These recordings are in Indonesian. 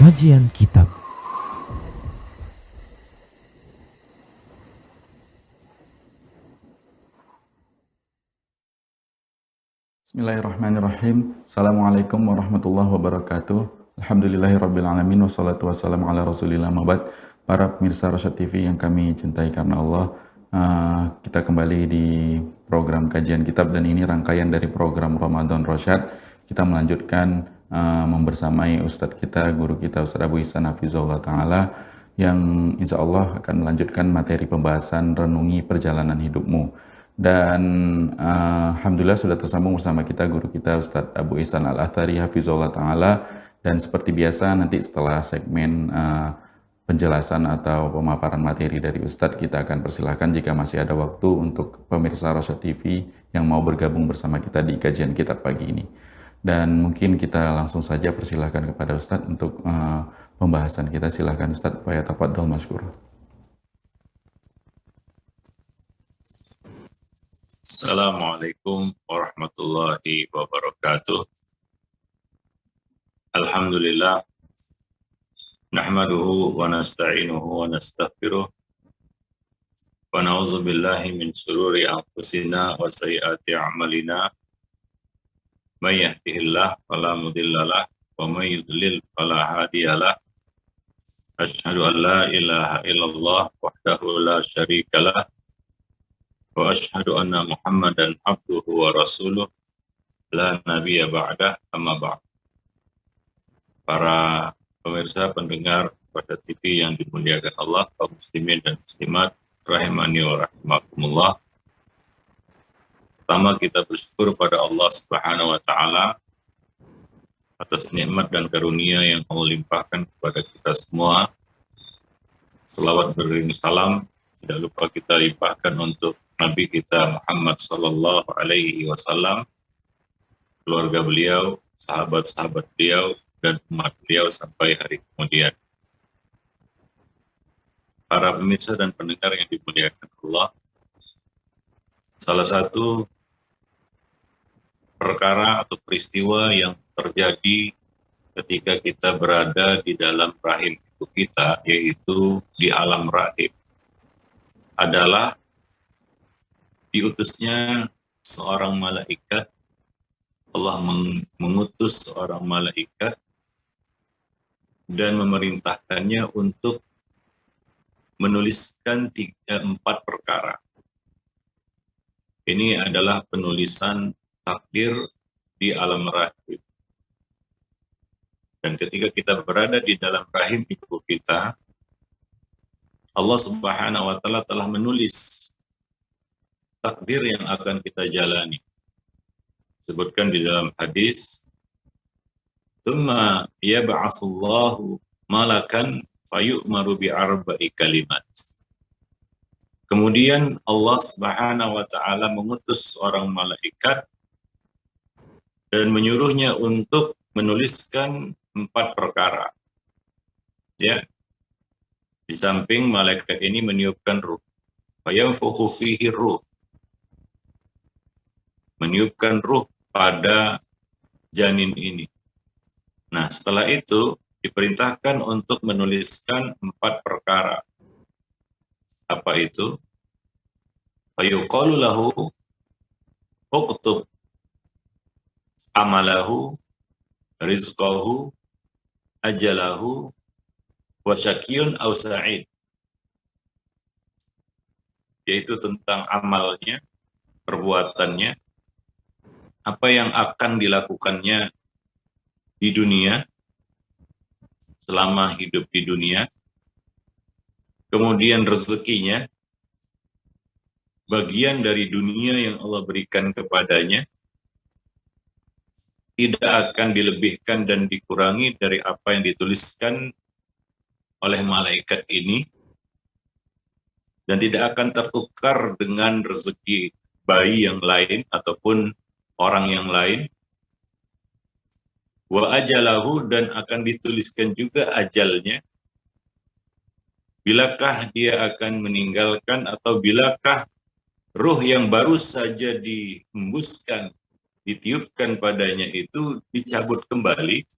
Kajian Kitab. Bismillahirrahmanirrahim. Assalamualaikum warahmatullahi wabarakatuh. Alhamdulillahirrabbilalamin. Wassalatu wassalamu ala rasulillah mabad. Para pemirsa Rosyad TV yang kami cintai karena Allah, kita kembali di program kajian kitab, dan ini rangkaian dari program Ramadan Rosyad. Kita melanjutkan membersamai Ustadz kita, guru kita, Ustadz Abu Ihsan Hafizahullah Ta'ala, yang insya Allah akan melanjutkan materi pembahasan renungi perjalanan hidupmu. Dan Alhamdulillah sudah tersambung bersama kita guru kita Ustadz Abu Ihsan Al-Athari Hafizahullah Ta'ala. Dan seperti biasa nanti setelah segmen penjelasan atau pemaparan materi dari Ustadz, kita akan persilahkan jika masih ada waktu untuk pemirsa Rosyad TV yang mau bergabung bersama kita di kajian kitab pagi ini. Dan mungkin kita langsung saja persilahkan kepada Ustadz untuk pembahasan kita. Silahkan Ustadz, wa yatafadhal masykur. Assalamualaikum warahmatullahi wabarakatuh. Alhamdulillah, nahmaduhu wa nasta'inuhu wa nastaghfiruh, wa na'udzu billahi min shururi anfusina wa sayyiati a'malina. May yahdihillahu fala mudhillalah wa may yudlil fala hadiyalah. Asyhadu an la ilaha illallah wahdahu la syarikalah wa asyhadu anna Muhammadan abduhu wa rasuluh la nabiyya ba'dah, amma ba'd. Para pemirsa pendengar pada TV yang dimuliakan Allah, kaum muslimin dan muslimat rahimani wa rahimakumullah. Pertama, kita bersyukur pada Allah Subhanahu wa taala atas nikmat dan karunia yang Allah limpahkan kepada kita semua. Selawat beriring salam tidak lupa kita limpahkan untuk Nabi kita Muhammad sallallahu alaihi wasallam, keluarga beliau, sahabat-sahabat beliau, dan umat beliau sampai hari kemudian. Para pemirsa dan pendengar yang dimuliakan Allah, salah satu perkara atau peristiwa yang terjadi ketika kita berada di dalam rahim ibu kita, yaitu di alam rahim, adalah diutusnya seorang malaikat. Allah mengutus seorang malaikat dan memerintahkannya untuk menuliskan 4 perkara. Ini adalah penulisan takdir di alam rahim. Dan ketika kita berada di dalam rahim ibu kita, Allah Subhanahu wa taala telah menulis takdir yang akan kita jalani. Disebutkan di dalam hadis, "Tsumma yab'atsullahu malakan fayu'maru bi'arba'i kalimat." Kemudian Allah Subhanahu wa taala mengutus seorang malaikat dan menyuruhnya untuk menuliskan 4 perkara. Ya. Di samping malaikat ini meniupkan ruh. Fayanfukhu fihi ruh. Meniupkan ruh pada janin ini. Nah, setelah itu diperintahkan untuk menuliskan 4 perkara. Apa itu? Fayuqalu lahu uktub amalahu, rizqahu, ajalahu, wa syakyun aw sa'id. Yaitu tentang amalnya, perbuatannya, apa yang akan dilakukannya di dunia, selama hidup di dunia, kemudian rezekinya, bagian dari dunia yang Allah berikan kepadanya, tidak akan dilebihkan dan dikurangi dari apa yang dituliskan oleh malaikat ini, dan tidak akan tertukar dengan rezeki bayi yang lain ataupun orang yang lain. Wa ajalahu, dan akan dituliskan juga ajalnya, bilakah dia akan meninggalkan atau bilakah ruh yang baru saja dihembuskan, ditiupkan padanya itu dicabut kembali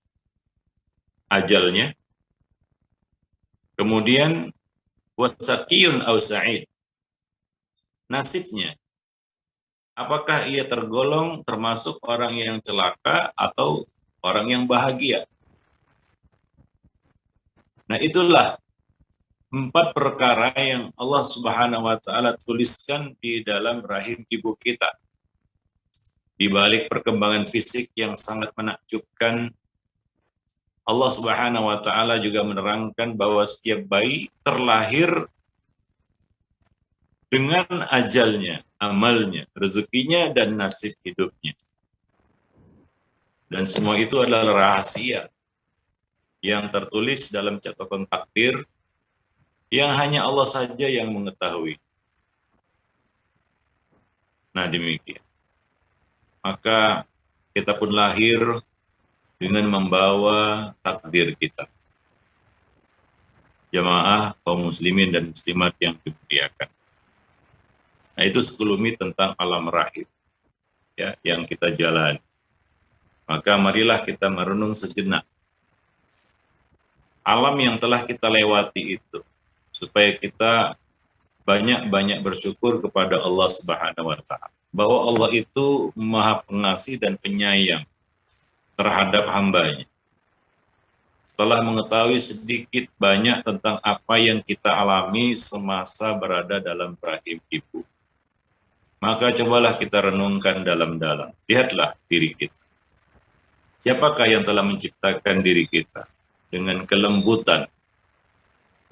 ajalnya, Kemudian wasaqiyun aw sa'id. Nasibnya, apakah ia tergolong termasuk orang yang celaka atau orang yang bahagia? Nah, itulah 4 perkara yang Allah Subhanahu wa taala tuliskan di dalam rahim ibu kita. Di balik perkembangan fisik yang sangat menakjubkan, Allah Subhanahu wa taala juga menerangkan bahwa setiap bayi terlahir dengan ajalnya, amalnya, rezekinya, dan nasib hidupnya. Dan semua itu adalah rahasia yang tertulis dalam catatan takdir yang hanya Allah saja yang mengetahui. Nah, demikian. Maka kita pun lahir dengan membawa takdir kita. Jamaah kaum muslimin dan muslimat yang dimuliakan. Nah, itu sekelumit tentang alam rahim ya yang kita jalani. Maka marilah kita merenung sejenak alam yang telah kita lewati itu, supaya kita banyak-banyak bersyukur kepada Allah Subhanahu wa taala. Bahwa Allah itu Maha Pengasih dan Penyayang terhadap hambanya. Setelah mengetahui sedikit banyak tentang apa yang kita alami semasa berada dalam rahim ibu, maka cobalah kita renungkan dalam-dalam. Lihatlah diri kita. Siapakah yang telah menciptakan diri kita dengan kelembutan?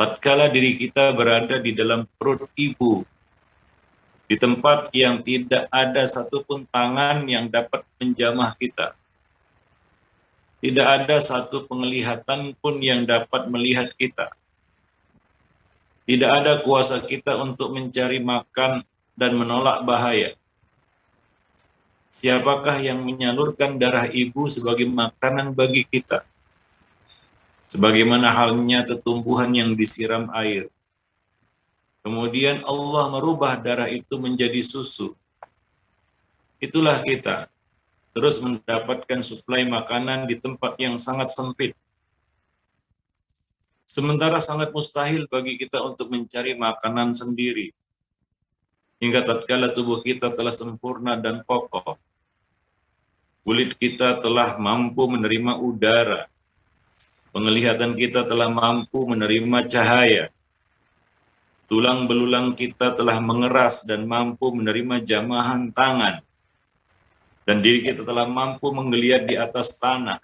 Tatkala diri kita berada di dalam perut ibu, di tempat yang tidak ada satupun tangan yang dapat menjamah kita. Tidak ada satu penglihatan pun yang dapat melihat kita. Tidak ada kuasa kita untuk mencari makan dan menolak bahaya. Siapakah yang menyalurkan darah ibu sebagai makanan bagi kita? Sebagaimana halnya tumbuhan yang disiram air. Kemudian Allah merubah darah itu menjadi susu. Itulah kita. Terus mendapatkan suplai makanan di tempat yang sangat sempit. Sementara sangat mustahil bagi kita untuk mencari makanan sendiri. Hingga tatkala tubuh kita telah sempurna dan kokoh. Kulit kita telah mampu menerima udara. Penglihatan kita telah mampu menerima cahaya. Tulang belulang kita telah mengeras dan mampu menerima jamahan tangan. Dan diri kita telah mampu menggeliat di atas tanah.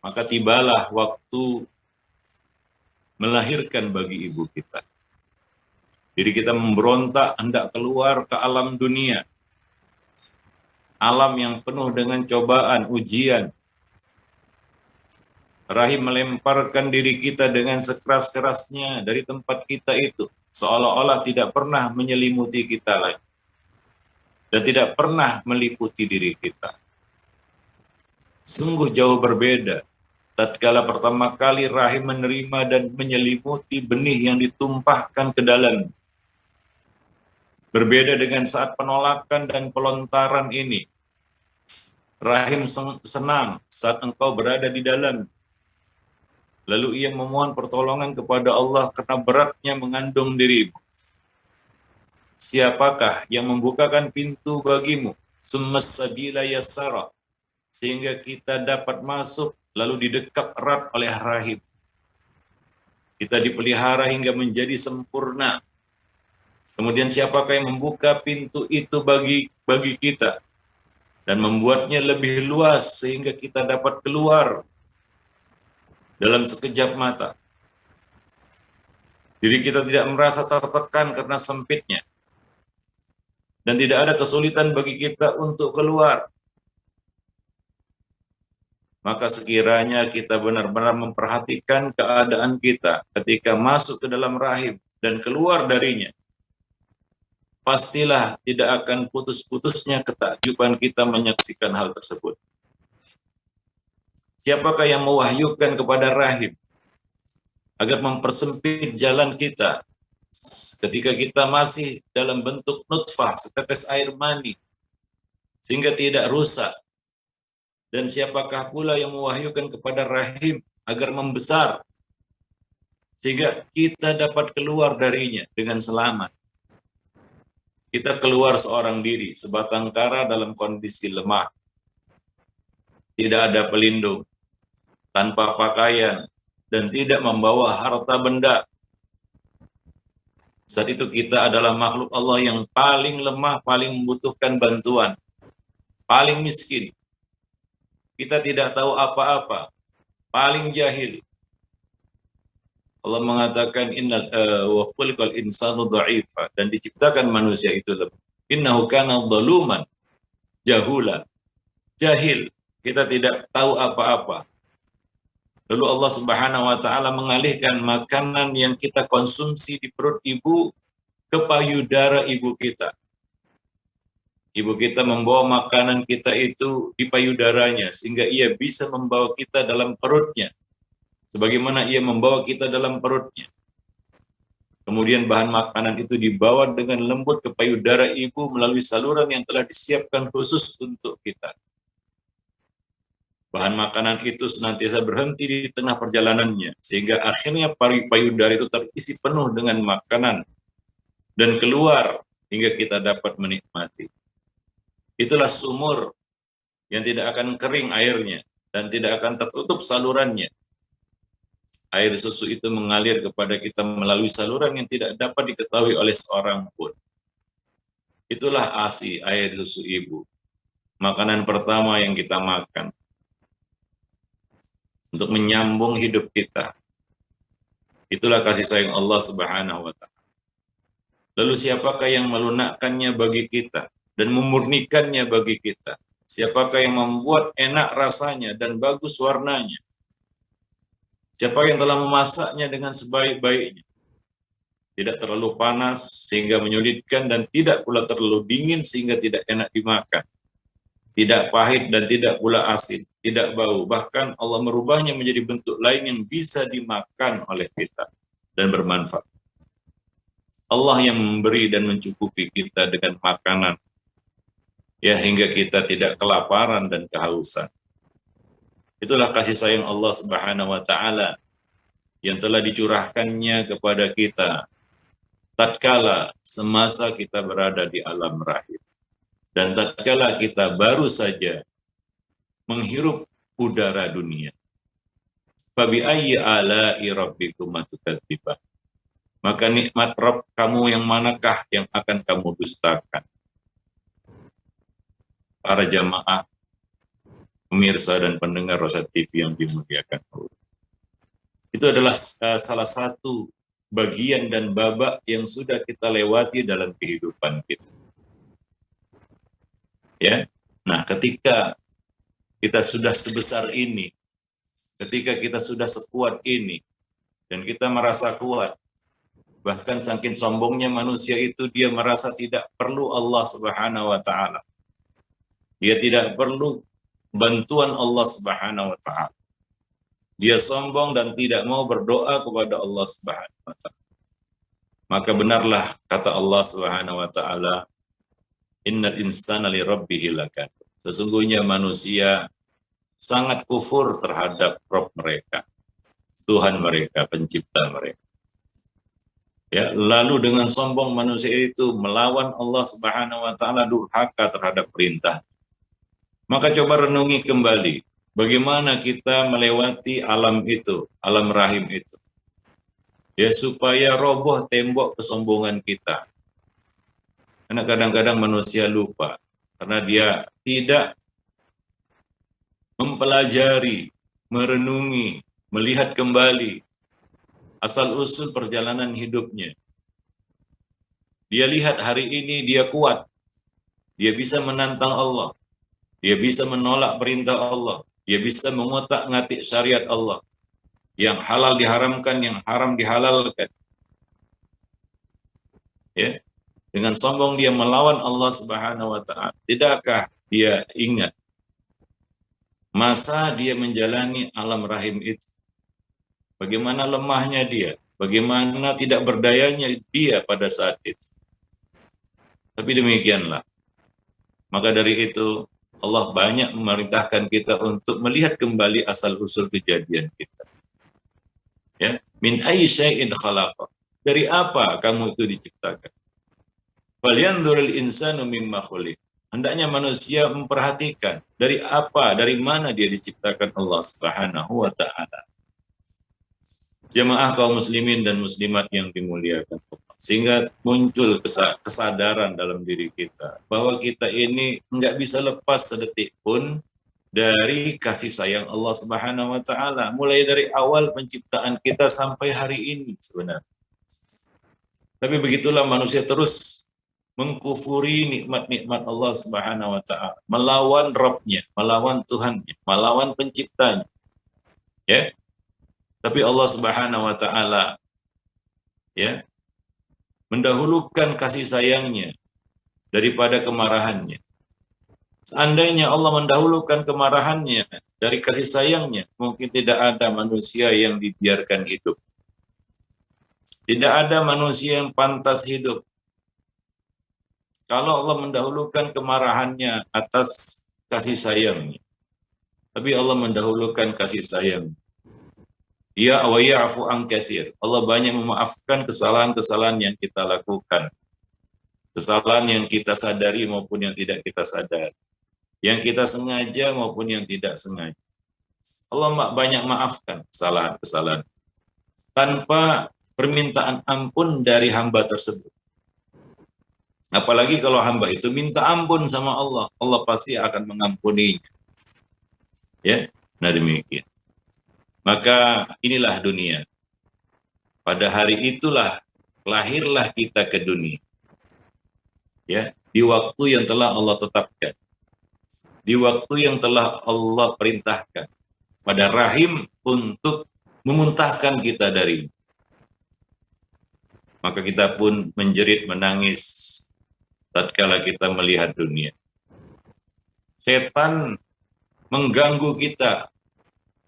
Maka tibalah waktu melahirkan bagi ibu kita. Diri kita memberontak hendak keluar ke alam dunia. Alam yang penuh dengan cobaan, ujian. Rahim melemparkan diri kita dengan sekeras-kerasnya dari tempat kita itu. Seolah-olah tidak pernah menyelimuti kita lagi. Dan tidak pernah meliputi diri kita. Sungguh jauh berbeda. Tatkala pertama kali rahim menerima dan menyelimuti benih yang ditumpahkan ke dalam. Berbeda dengan saat penolakan dan pelontaran ini. Rahim senang saat engkau berada di dalam. Lalu ia memohon pertolongan kepada Allah karena beratnya mengandung dirimu. Siapakah yang membukakan pintu bagimu? Summas sabila yassara. Sehingga kita dapat masuk lalu didekap erat oleh rahim. Kita dipelihara hingga menjadi sempurna. Kemudian siapakah yang membuka pintu itu bagi kita? Dan membuatnya lebih luas sehingga kita dapat keluar dalam sekejap mata. Diri kita tidak merasa tertekan karena sempitnya. Dan tidak ada kesulitan bagi kita untuk keluar. Maka sekiranya kita benar-benar memperhatikan keadaan kita ketika masuk ke dalam rahim dan keluar darinya, pastilah tidak akan putus-putusnya ketakjuban kita menyaksikan hal tersebut. Siapakah yang mewahyukan kepada rahim agar mempersempit jalan kita ketika kita masih dalam bentuk nutfah, setetes air mani, sehingga tidak rusak? Dan siapakah pula yang mewahyukan kepada rahim agar membesar sehingga kita dapat keluar darinya dengan selamat. Kita keluar seorang diri, sebatang kara dalam kondisi lemah, tidak ada pelindung, tanpa pakaian, dan tidak membawa harta benda. Saat itu kita adalah makhluk Allah yang paling lemah, paling membutuhkan bantuan, paling miskin. Kita tidak tahu apa-apa, paling jahil. Allah mengatakan wa khuliqal insanu dha'ifa, dan diciptakan manusia itu lemah. Innahu kana dhaluman jahula, jahil. Kita tidak tahu apa-apa. Lalu Allah Subhanahu wa taala mengalihkan makanan yang kita konsumsi di perut ibu ke payudara ibu kita. Ibu kita membawa makanan kita itu di payudaranya sehingga ia bisa membawa kita dalam perutnya. Sebagaimana ia membawa kita dalam perutnya. Kemudian bahan makanan itu dibawa dengan lembut ke payudara ibu melalui saluran yang telah disiapkan khusus untuk kita. Bahan makanan itu senantiasa berhenti di tengah perjalanannya, sehingga akhirnya payudara itu terisi penuh dengan makanan dan keluar hingga kita dapat menikmati. Itulah sumur yang tidak akan kering airnya dan tidak akan tertutup salurannya. Air susu itu mengalir kepada kita melalui saluran yang tidak dapat diketahui oleh seorang pun. Itulah ASI, air susu ibu. Makanan pertama yang kita makan untuk menyambung hidup kita. Itulah kasih sayang Allah Subhanahu wa taala. Lalu siapakah yang melunakkannya bagi kita dan memurnikannya bagi kita? Siapakah yang membuat enak rasanya dan bagus warnanya? Siapa yang telah memasaknya dengan sebaik-baiknya? Tidak terlalu panas sehingga menyulitkan dan tidak pula terlalu dingin sehingga tidak enak dimakan. Tidak pahit dan tidak pula asin, tidak bau. Bahkan Allah merubahnya menjadi bentuk lain yang bisa dimakan oleh kita dan bermanfaat. Allah yang memberi dan mencukupi kita dengan makanan, ya hingga kita tidak kelaparan dan kehausan. Itulah kasih sayang Allah Subhanahu wa taala yang telah dicurahkannya kepada kita tatkala semasa kita berada di alam rahim. Dan tatkala kita baru saja menghirup udara dunia. Fabi ayyi ala'i rabbikuma tukadziban. Maka nikmat Rabb kamu yang manakah yang akan kamu dustakan? Para jamaah, pemirsa dan pendengar Rosyad TV yang dimuliakan Allah. Itu adalah salah satu bagian dan babak yang sudah kita lewati dalam kehidupan kita. Ya, nah ketika kita sudah sebesar ini, ketika kita sudah sekuat ini, dan kita merasa kuat, bahkan saking sombongnya manusia itu dia merasa tidak perlu Allah Subhanahu wa taala. Dia tidak perlu bantuan Allah Subhanahu wa taala. Dia sombong dan tidak mau berdoa kepada Allah Subhanahu wa taala. Maka benarlah kata Allah Subhanahu wa taala, innal insana li rabbih lakafur. Sesungguhnya manusia sangat kufur terhadap Rabb mereka, Tuhan mereka, pencipta mereka. Ya, lalu dengan sombong manusia itu melawan Allah Subhanahu wa taala, durhaka terhadap perintah. Maka coba renungi kembali bagaimana kita melewati alam itu, alam rahim itu. Ya, supaya roboh tembok kesombongan kita. Karena kadang-kadang manusia lupa karena dia tidak mempelajari, merenungi, melihat kembali asal-usul perjalanan hidupnya. Dia lihat hari ini dia kuat, dia bisa menantang Allah, dia bisa menolak perintah Allah, dia bisa mengotak-ngatik syariat Allah. Yang halal diharamkan, yang haram dihalalkan. Ya. Dengan sombong dia melawan Allah Subhanahu wa taala. Tidakkah dia ingat masa dia menjalani alam rahim itu? Bagaimana lemahnya dia, bagaimana tidak berdayanya dia pada saat itu. Tapi demikianlah. Maka dari itu Allah banyak memerintahkan kita untuk melihat kembali asal-usul kejadian kita. Ya, min ayyi syai'in khalaqa. Dari apa kamu itu diciptakan? Falyanzuril insanu mimma khuliq. Hendaknya manusia memperhatikan dari apa, dari mana dia diciptakan Allah Subhanahu wa taala. Jemaah kaum muslimin dan muslimat yang dimuliakan Allah. Sehingga muncul kesadaran dalam diri kita bahwa kita ini nggak bisa lepas sedetik pun dari kasih sayang Allah Subhanahu wa taala, mulai dari awal penciptaan kita sampai hari ini sebenarnya. Tapi begitulah manusia terus mengkufuri nikmat-nikmat Allah Subhanahu wa taala, melawan Rabb-nya, melawan Tuhannya, melawan penciptanya. Ya. Tapi Allah Subhanahu wa taala ya mendahulukan kasih sayangnya daripada kemarahannya. Seandainya Allah mendahulukan kemarahannya dari kasih sayangnya, mungkin tidak ada manusia yang dibiarkan hidup. Tidak ada manusia yang pantas hidup. Kalau Allah mendahulukan kemarahannya atas kasih sayangnya. Tapi Allah mendahulukan kasih sayang. Ya wa ya'fu an katsir. Allah banyak memaafkan kesalahan-kesalahan yang kita lakukan. Kesalahan yang kita sadari maupun yang tidak kita sadari. Yang kita sengaja maupun yang tidak sengaja. Allah banyak maafkan kesalahan-kesalahan. Tanpa permintaan ampun dari hamba tersebut. Apalagi kalau hamba itu minta ampun sama Allah, Allah pasti akan mengampuninya. Ya, nah demikian. Maka inilah dunia. Pada hari itulah lahirlah kita ke dunia. Ya, di waktu yang telah Allah tetapkan. Di waktu yang telah Allah perintahkan pada rahim untuk memuntahkan kita dari. Maka kita pun menjerit menangis tatkala kita melihat dunia. Setan mengganggu kita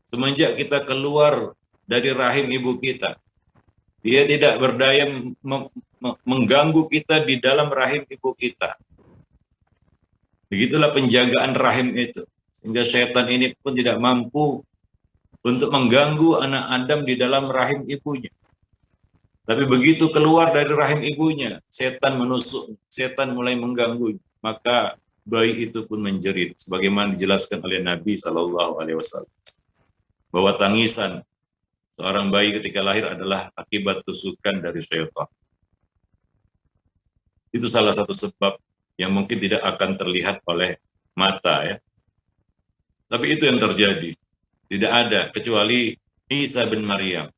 semenjak kita keluar dari rahim ibu kita. Dia tidak berdaya mengganggu kita di dalam rahim ibu kita. Begitulah penjagaan rahim itu. Sehingga setan ini pun tidak mampu untuk mengganggu anak Adam di dalam rahim ibunya. Tapi begitu keluar dari rahim ibunya, setan menusuk, setan mulai mengganggu. Maka bayi itu pun menjerit, sebagaimana dijelaskan oleh Nabi SAW, bahwa tangisan seorang bayi ketika lahir adalah akibat tusukan dari syaitan. Itu salah satu sebab yang mungkin tidak akan terlihat oleh mata, ya. Tapi itu yang terjadi. Tidak ada kecuali Isa bin Maryam.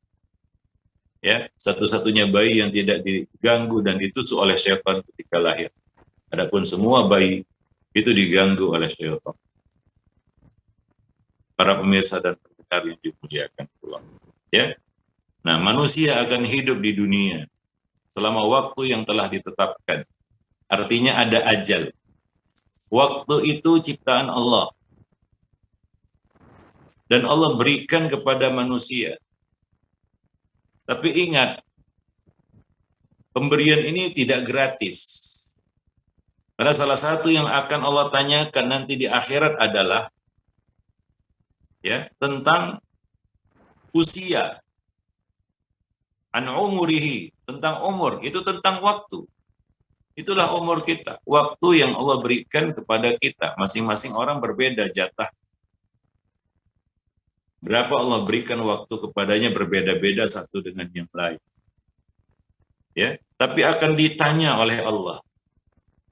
Ya, satu-satunya bayi yang tidak diganggu dan ditusuk oleh syaitan ketika lahir. Adapun semua bayi itu diganggu oleh syaitan. Para pemirsa dan pendengar yang dimuliakan Allah. Ya. Nah, manusia akan hidup di dunia selama waktu yang telah ditetapkan. Artinya ada ajal. Waktu itu ciptaan Allah. Dan Allah berikan kepada manusia. Tapi ingat, pemberian ini tidak gratis. Karena salah satu yang akan Allah tanyakan nanti di akhirat adalah ya, tentang usia. An umurihi, tentang umur, itu tentang waktu. Itulah umur kita, waktu yang Allah berikan kepada kita. Masing-masing orang berbeda jatah. Berapa Allah berikan waktu kepadanya berbeda-beda satu dengan yang lain. Ya, tapi akan ditanya oleh Allah.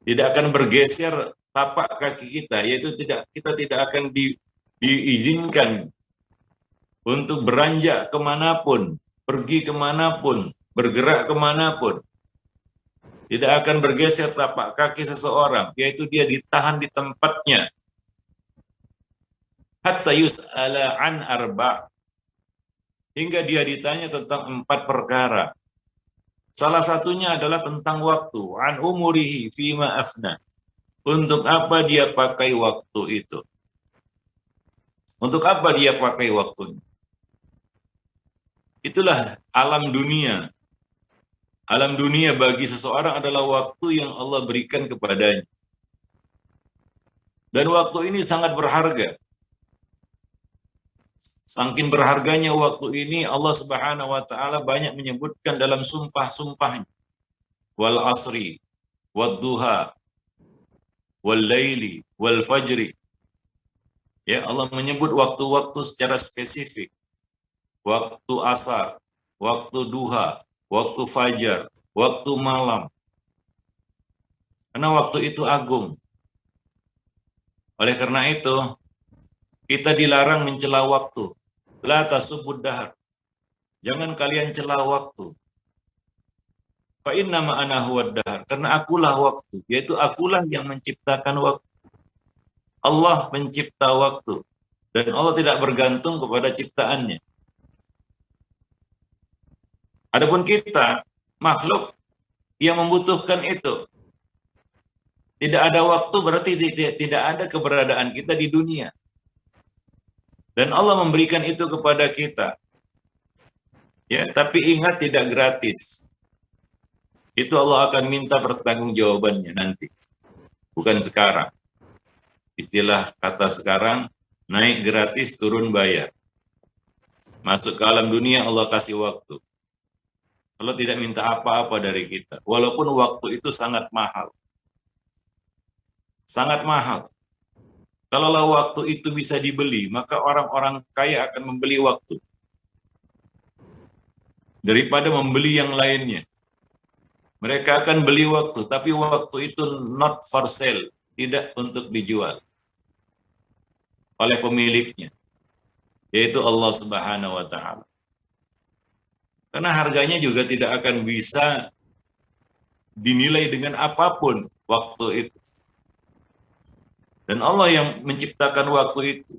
Tidak akan bergeser tapak kaki kita, yaitu kita tidak akan diizinkan untuk beranjak kemanapun, pergi kemanapun, bergerak kemanapun. Tidak akan bergeser tapak kaki seseorang, yaitu dia ditahan di tempatnya. Hatta yus'ala an arba'. Hingga dia ditanya tentang 4 perkara. Salah satunya adalah tentang waktu. An umurihi fima afna. Untuk apa dia pakai waktu itu? Untuk apa dia pakai waktunya? Itulah alam dunia. Alam dunia bagi seseorang adalah waktu yang Allah berikan kepadanya. Dan waktu ini sangat berharga. Saking berharganya waktu ini, Allah Subhanahu wa taala banyak menyebutkan dalam sumpah-sumpahnya. Wal asri, wad duha, wal laili, wal fajri. Ya, Allah menyebut waktu-waktu secara spesifik. Waktu asar, waktu duha, waktu fajar, waktu malam. Karena waktu itu agung. Oleh karena itu, kita dilarang mencela waktu. La tasubud dahar. Jangan kalian cela waktu. Fa inna ma ana huwad dahar. Karena akulah waktu, yaitu akulah yang menciptakan waktu. Allah mencipta waktu dan Allah tidak bergantung kepada ciptaannya. Adapun kita makhluk yang membutuhkan itu. Tidak ada waktu berarti tidak ada keberadaan kita di dunia. Dan Allah memberikan itu kepada kita. Ya, tapi ingat tidak gratis. Itu Allah akan minta pertanggungjawabannya nanti. Bukan sekarang. Istilah kata sekarang, naik gratis, turun bayar. Masuk ke alam dunia, Allah kasih waktu. Allah tidak minta apa-apa dari kita. Walaupun waktu itu sangat mahal. Sangat mahal. Kalaulah waktu itu bisa dibeli, maka orang-orang kaya akan membeli waktu. Daripada membeli yang lainnya. Mereka akan beli waktu, tapi waktu itu not for sale. Tidak untuk dijual. Oleh pemiliknya. Yaitu Allah Subhanahu wa ta'ala. Karena harganya juga tidak akan bisa dinilai dengan apapun waktu itu. Dan Allah yang menciptakan waktu itu,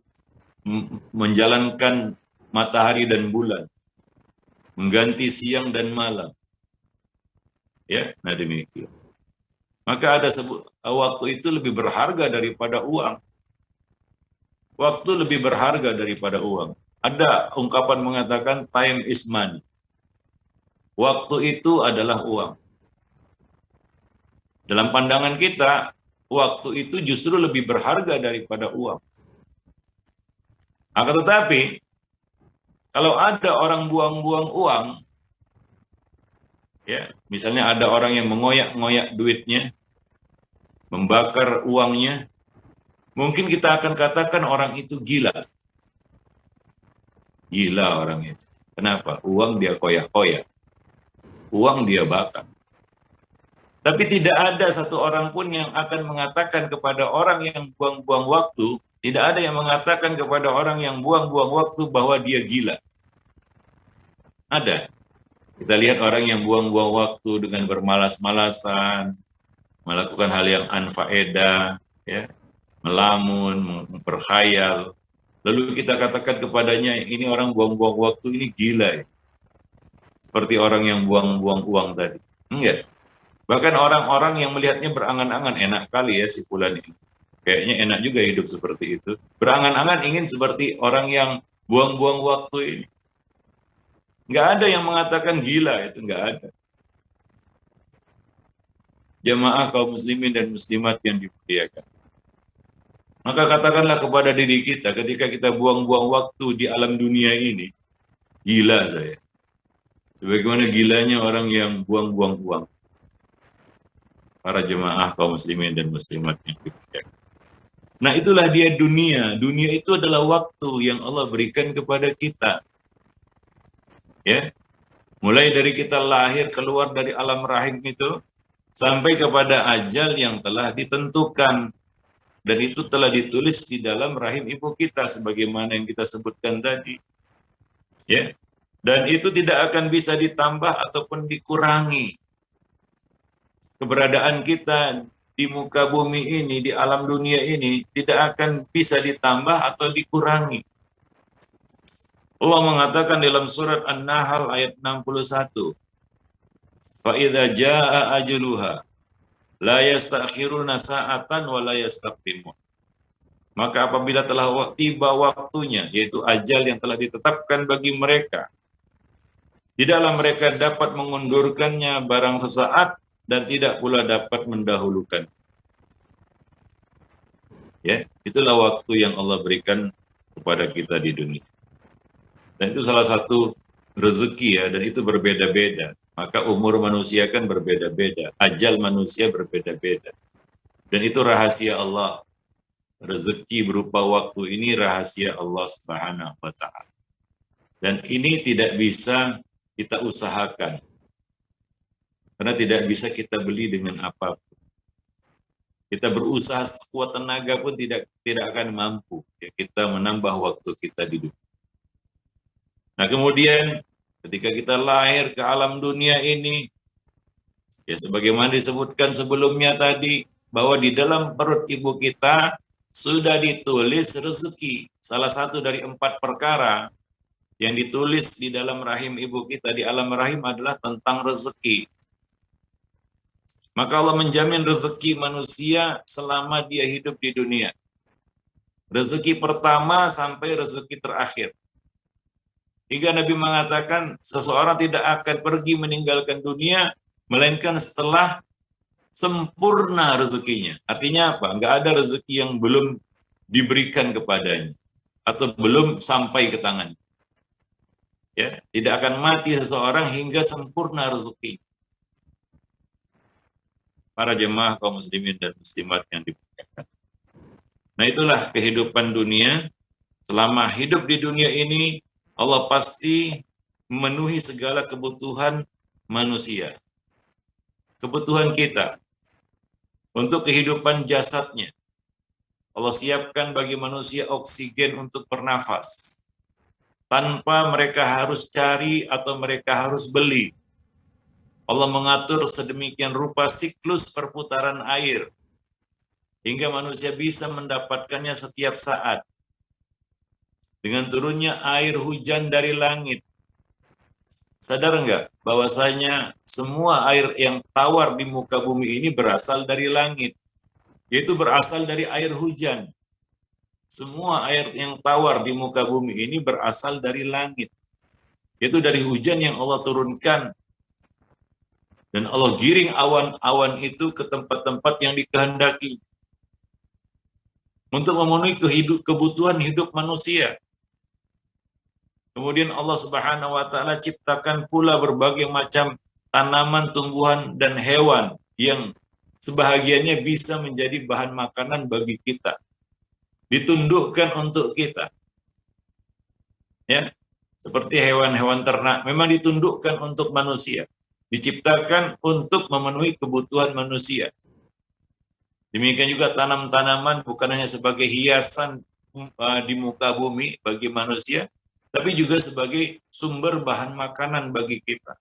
menjalankan matahari dan bulan, mengganti siang dan malam. Ya, nah demikian. Maka ada waktu itu lebih berharga daripada uang. Waktu lebih berharga daripada uang. Ada ungkapan mengatakan time is money. Waktu itu adalah uang. Dalam pandangan kita, waktu itu justru lebih berharga daripada uang. Akan tetapi, kalau ada orang buang-buang uang, ya, misalnya ada orang yang mengoyak-ngoyak duitnya, membakar uangnya, mungkin kita akan katakan orang itu gila. Gila orang itu. Kenapa? Uang dia koyak-koyak. Uang dia bakar. Tapi tidak ada satu orang pun yang akan mengatakan kepada orang yang buang-buang waktu, tidak ada yang mengatakan kepada orang yang buang-buang waktu bahwa dia gila. Ada. Kita lihat orang yang buang-buang waktu dengan bermalas-malasan, melakukan hal yang anfaedah, ya, melamun, berkhayal. Lalu kita katakan kepadanya, ini orang buang-buang waktu, ini gila ya. Seperti orang yang buang-buang uang tadi. Enggak. Bahkan orang-orang yang melihatnya berangan-angan, enak kali ya si fulan ini. Kayaknya enak juga hidup seperti itu. Berangan-angan ingin seperti orang yang buang-buang waktu ini. Enggak ada yang mengatakan gila, itu enggak ada. Jamaah kaum muslimin dan muslimat yang dimuliakan. Maka katakanlah kepada diri kita ketika kita buang-buang waktu di alam dunia ini, gila saya. Sebagaimana gilanya orang yang buang-buang uang. Para jemaah kaum muslimin dan muslimat yang dimuliakan. Nah, itulah dia dunia. Dunia itu adalah waktu yang Allah berikan kepada kita. Ya. Mulai dari kita lahir keluar dari alam rahim itu sampai kepada ajal yang telah ditentukan. Dan itu telah ditulis di dalam rahim ibu kita sebagaimana yang kita sebutkan tadi. Ya. Dan itu tidak akan bisa ditambah ataupun dikurangi. Keberadaan kita di muka bumi ini, di alam dunia ini, tidak akan bisa ditambah atau dikurangi. Allah mengatakan dalam surat An-Nahl ayat 61, فَإِذَا جَاءَ أَجْلُهَا لَا يَسْتَأْخِرُونَ سَاعَةً وَلَا يَسْتَقْدِمُونَ. Maka apabila telah tiba waktunya, yaitu ajal yang telah ditetapkan bagi mereka, tidaklah mereka dapat mengundurkannya barang sesaat dan tidak pula dapat mendahulukan. Ya, itulah waktu yang Allah berikan kepada kita di dunia. Dan itu salah satu rezeki ya, dan itu berbeda-beda. Maka umur manusia kan berbeda-beda, ajal manusia berbeda-beda. Dan itu rahasia Allah. Rezeki berupa waktu ini rahasia Allah Subhanahu wa taala. Dan ini tidak bisa kita usahakan. Karena tidak bisa kita beli dengan apapun. Kita berusaha sekuat tenaga pun tidak akan mampu ya, kita menambah waktu kita di dunia. Nah, kemudian ketika kita lahir ke alam dunia ini, ya sebagaimana disebutkan sebelumnya tadi, bahwa di dalam perut ibu kita sudah ditulis rezeki. Salah satu dari 4 perkara yang ditulis di dalam rahim ibu kita di alam rahim adalah tentang rezeki. Maka Allah menjamin rezeki manusia selama dia hidup di dunia. Rezeki pertama sampai rezeki terakhir. Hingga Nabi mengatakan seseorang tidak akan pergi meninggalkan dunia melainkan setelah sempurna rezekinya. Artinya apa? Enggak ada rezeki yang belum diberikan kepadanya atau belum sampai ke tangan. Ya, tidak akan mati seseorang hingga sempurna rezeki. Para jemaah kaum muslimin dan muslimat yang dimuliakan. Nah, itulah kehidupan dunia. Selama hidup di dunia ini, Allah pasti memenuhi segala kebutuhan manusia. Kebutuhan kita untuk kehidupan jasadnya. Allah siapkan bagi manusia oksigen untuk bernafas. Tanpa mereka harus cari atau mereka harus beli. Allah mengatur sedemikian rupa siklus perputaran air hingga manusia bisa mendapatkannya setiap saat. Dengan turunnya air hujan dari langit. Sadar enggak bahwasanya semua air yang tawar di muka bumi ini berasal dari langit, yaitu berasal dari air hujan. Semua air yang tawar di muka bumi ini berasal dari langit, yaitu dari hujan yang Allah turunkan. Dan Allah giring awan-awan itu ke tempat-tempat yang dikehendaki untuk memenuhi kebutuhan hidup manusia. Kemudian Allah Subhanahu wa taala ciptakan pula berbagai macam tanaman, tumbuhan, dan hewan yang sebahagiannya bisa menjadi bahan makanan bagi kita. Ditundukkan untuk kita. Ya, seperti hewan-hewan ternak memang ditundukkan untuk manusia. Diciptakan untuk memenuhi kebutuhan manusia. Demikian juga tanam-tanaman bukan hanya sebagai hiasan di muka bumi bagi manusia, tapi juga sebagai sumber bahan makanan bagi kita.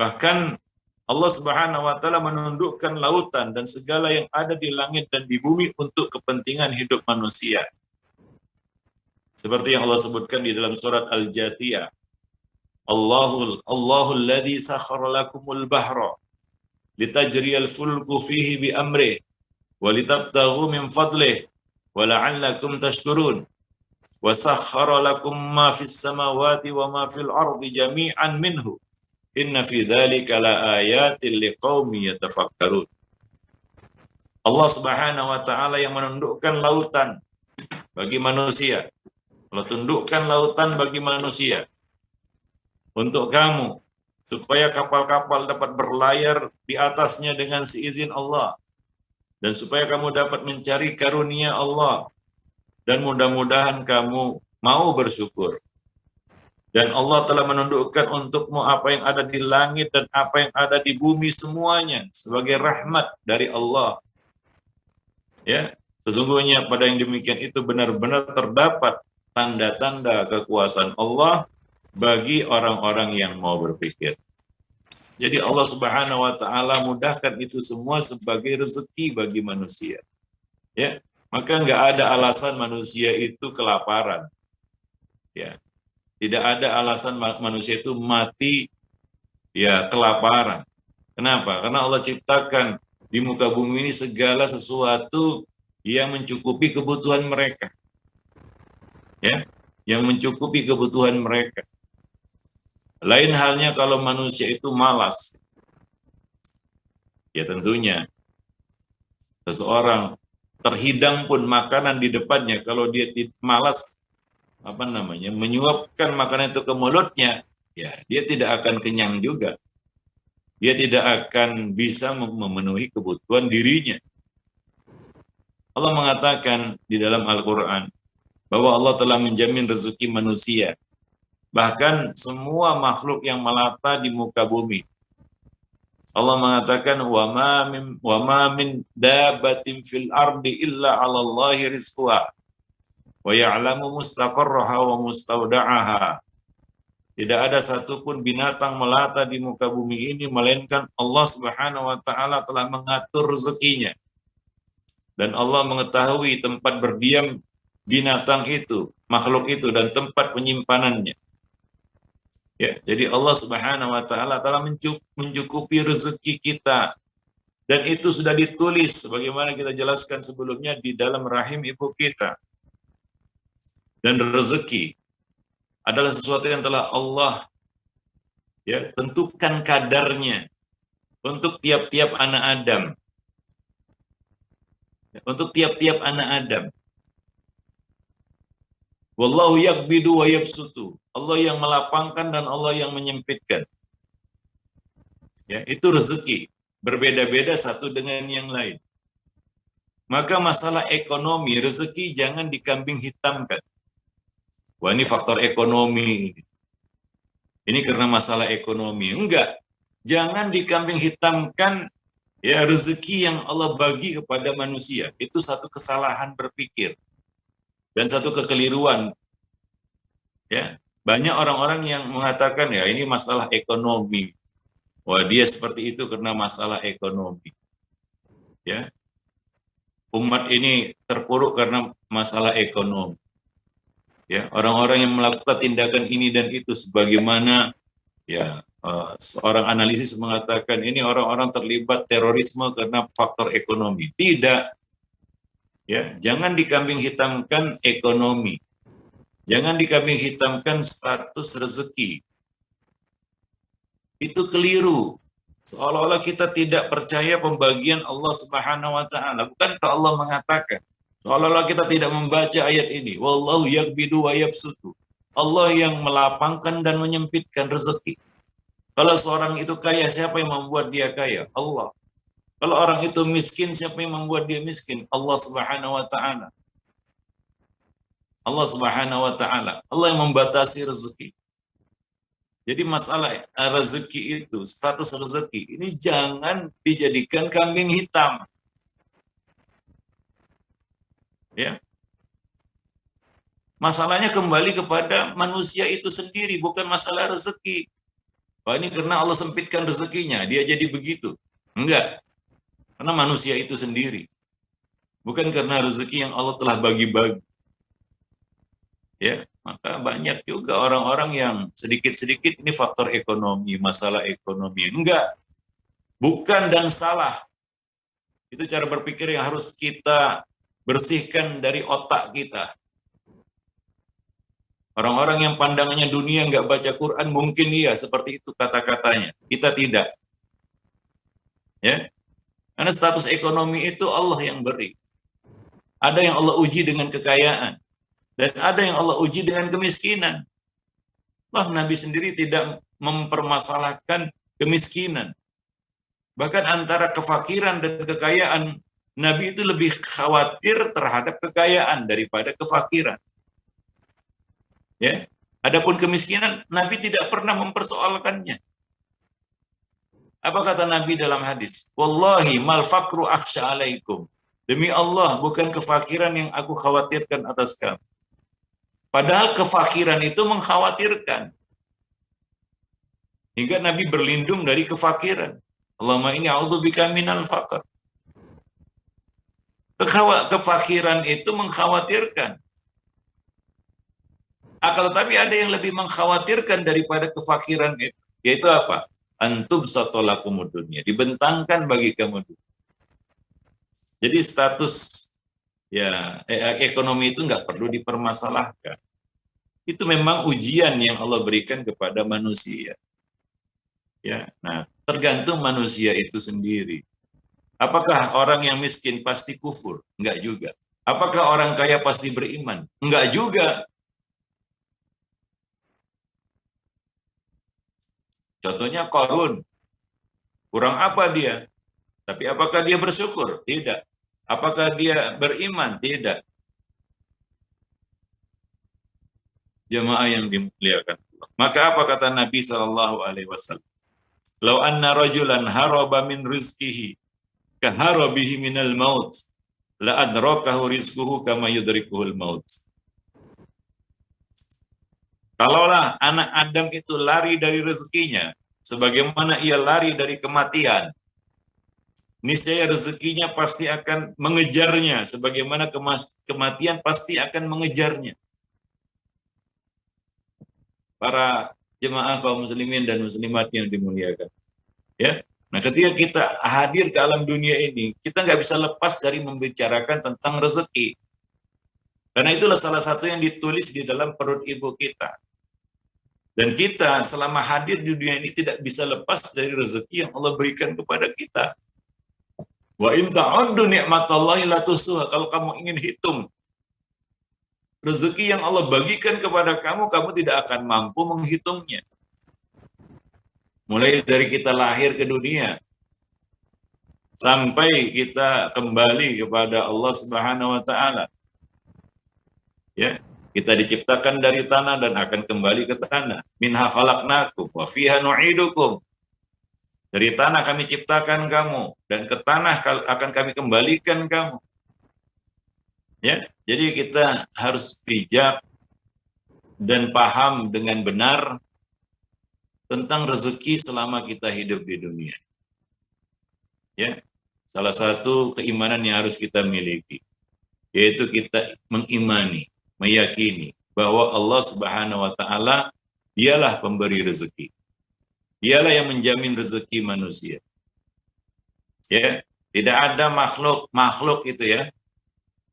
Bahkan Allah Subhanahu wa taala menundukkan lautan dan segala yang ada di langit dan di bumi untuk kepentingan hidup manusia. Seperti yang Allah sebutkan di dalam surat Al-Jathiyah. Allahul alladzi sakhkhara lakumul bahra litajriyal fulku fihi bi amrih wa litabtaghu min fadlih wa la'allakum tashkurun wa sakhkhara lakum ma fis samawati wa ma fil ardi jami'an minhu inna fi dzalika laayatin liqaumin yatafakkarun. Allah Subhanahu wa taala yang menundukkan lautan bagi manusia. Allah tundukkan lautan bagi manusia untuk kamu, supaya kapal-kapal dapat berlayar di atasnya dengan seizin Allah, dan supaya kamu dapat mencari karunia Allah, dan mudah-mudahan kamu mau bersyukur. Dan Allah telah menundukkan untukmu apa yang ada di langit dan apa yang ada di bumi semuanya sebagai rahmat dari Allah. Ya, sesungguhnya pada yang demikian itu benar-benar terdapat tanda-tanda kekuasaan Allah bagi orang-orang yang mau berpikir. Jadi Allah Subhanahu wa taala mudahkan itu semua sebagai rezeki bagi manusia. Ya, maka enggak ada alasan manusia itu kelaparan. Ya. Tidak ada alasan manusia itu mati ya kelaparan. Kenapa? Karena Allah ciptakan di muka bumi ini segala sesuatu yang mencukupi kebutuhan mereka. Ya, yang mencukupi kebutuhan mereka. Lain halnya kalau manusia itu malas. Ya tentunya seseorang terhidang pun makanan di depannya, kalau dia malas menyuapkan makanan itu ke mulutnya, ya dia tidak akan kenyang juga. Dia tidak akan bisa memenuhi kebutuhan dirinya. Allah mengatakan di dalam Al-Quran bahwa Allah telah menjamin rezeki manusia, bahkan semua makhluk yang melata di muka bumi. Allah mengatakan wa ma min dabbatin fil ardi illa 'ala Allahi rizquha wa ya'lamu mustaqarraha wa mustawda'aha. Tidak ada satupun binatang melata di muka bumi ini melainkan Allah Subhanahu wa taala telah mengatur rezekinya. Dan Allah mengetahui tempat berdiam binatang itu, makhluk itu, dan tempat penyimpanannya. Ya, jadi Allah Subhanahu wa taala telah mencukupi rezeki kita, dan itu sudah ditulis sebagaimana kita jelaskan sebelumnya di dalam rahim ibu kita. Dan rezeki adalah sesuatu yang telah Allah tentukan kadarnya untuk tiap-tiap anak Adam. Untuk tiap-tiap anak Adam. Wallahu yakbidu wa yabsutu. Allah yang melapangkan dan Allah yang menyempitkan. Ya, itu rezeki. Berbeda-beda satu dengan yang lain. Maka masalah ekonomi, rezeki jangan dikambing hitamkan. Wah, ini faktor ekonomi. Ini karena masalah ekonomi. Enggak. Jangan dikambing hitamkan ya rezeki yang Allah bagi kepada manusia. Itu satu kesalahan berpikir dan satu kekeliruan. Ya, banyak orang-orang yang mengatakan ya ini masalah ekonomi. Wah, dia seperti itu karena masalah ekonomi. Ya. Umat ini terpuruk karena masalah ekonomi. Ya, orang-orang yang melakukan tindakan ini dan itu sebagaimana ya seorang analisis mengatakan ini orang-orang terlibat terorisme karena faktor ekonomi. Tidak. Ya, jangan dikambing hitamkan ekonomi. Jangan dikambing hitamkan status rezeki. Itu keliru. Seolah-olah kita tidak percaya pembagian Allah Subhanahu wa taala. Bukankah Allah mengatakan? Seolah-olah kita tidak membaca ayat ini. Wallahu yakbidu wa yabsutu. Allah yang melapangkan dan menyempitkan rezeki. Kalau seorang itu kaya, siapa yang membuat dia kaya? Allah. Kalau orang itu miskin, siapa yang membuat dia miskin? Allah Subhanahu wa taala. Allah Subhanahu wa taala. Allah yang membatasi rezeki. Jadi masalah rezeki itu, status rezeki, ini jangan dijadikan kambing hitam. Ya. Masalahnya kembali kepada manusia itu sendiri, bukan masalah rezeki. Wah, ini karena Allah sempitkan rezekinya, dia jadi begitu. Enggak. Karena manusia itu sendiri. Bukan karena rezeki yang Allah telah bagi-bagi. Ya, maka banyak juga orang-orang yang sedikit-sedikit ini faktor ekonomi, masalah ekonomi. Enggak. Bukan dan salah. Itu cara berpikir yang harus kita bersihkan dari otak kita. Orang-orang yang pandangannya dunia nggak baca Quran, mungkin iya seperti itu kata-katanya. Kita tidak. Ya, karena status ekonomi itu Allah yang beri. Ada yang Allah uji dengan kekayaan. Dan ada yang Allah uji dengan kemiskinan. Wah, Nabi sendiri tidak mempermasalahkan kemiskinan. Bahkan antara kefakiran dan kekayaan, Nabi itu lebih khawatir terhadap kekayaan daripada kefakiran. Ya, adapun kemiskinan, Nabi tidak pernah mempersoalkannya. Apa kata Nabi dalam hadis? Wallahi mal fakru akhsha alaikum. Demi Allah, bukan kefakiran yang aku khawatirkan atas kamu. Padahal kefakiran itu mengkhawatirkan. Hingga Nabi berlindung dari kefakiran. Allahumma inni a'udzubika minal faqr. Kefakiran itu mengkhawatirkan. Akan tetapi ada yang lebih mengkhawatirkan daripada kefakiran itu. Yaitu apa? Antub satolakumud dunya. Dibentangkan bagi kamu dunia. Jadi status ekonomi itu nggak perlu dipermasalahkan. Itu memang ujian yang Allah berikan kepada manusia. Ya, nah tergantung manusia itu sendiri. Apakah orang yang miskin pasti kufur? Enggak juga. Apakah orang kaya pasti beriman? Enggak juga. Contohnya Qarun. Kurang apa dia? Tapi apakah dia bersyukur? Tidak. Apakah dia beriman? Tidak. Jemaah yang dimuliakan Allah. Maka apa kata Nabi Shallallahu Alaihi Wasallam? Lau anna rajulan haraba min rizkihi kaharabihi minal maut la adrakahu rizquhu kama yudrikuhul maut. Kalaulah anak Adam itu lari dari rezekinya sebagaimana ia lari dari kematian, niscaya rezekinya pasti akan mengejarnya sebagaimana kematian pasti akan mengejarnya. Para jemaah kaum muslimin dan muslimat yang dimuliakan. Ya. Nah, ketika kita hadir ke alam dunia ini, kita nggak bisa lepas dari membicarakan tentang rezeki. Karena itulah salah satu yang ditulis di dalam perut ibu kita. Dan kita selama hadir di dunia ini tidak bisa lepas dari rezeki yang Allah berikan kepada kita. Wa in ta'uddu ni'matallahi la tuhsuha. Kalau kamu ingin hitung rezeki yang Allah bagikan kepada kamu, kamu tidak akan mampu menghitungnya. Mulai dari kita lahir ke dunia sampai kita kembali kepada Allah Subhanahu wa taala. Ya, kita diciptakan dari tanah dan akan kembali ke tanah. Minha khalaqnakum wa fiha nu'idukum. Dari tanah kami ciptakan kamu dan ke tanah akan kami kembalikan kamu. Ya, jadi kita harus bijak dan paham dengan benar tentang rezeki selama kita hidup di dunia. Ya, salah satu keimanan yang harus kita miliki yaitu kita mengimani, meyakini bahwa Allah Subhanahu wa taala dialah pemberi rezeki. Dialah yang menjamin rezeki manusia. Ya, tidak ada makhluk itu ya.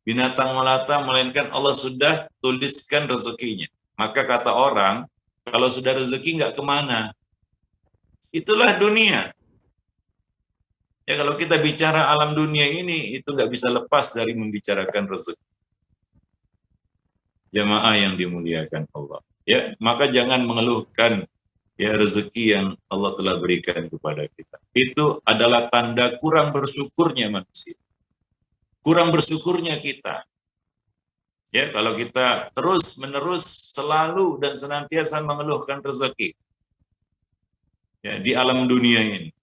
Binatang melata melainkan Allah sudah tuliskan rezekinya. Maka kata orang, kalau sudah rezeki nggak kemana. Itulah dunia. Ya, kalau kita bicara alam dunia ini, itu nggak bisa lepas dari membicarakan rezeki. Jamaah yang dimuliakan Allah. Ya, maka jangan mengeluhkan ya rezeki yang Allah telah berikan kepada kita. Itu adalah tanda kurang bersyukurnya manusia. Kurang bersyukurnya kita. Ya, kalau kita terus-menerus selalu dan senantiasa mengeluhkan rezeki. Ya, di alam dunia ini.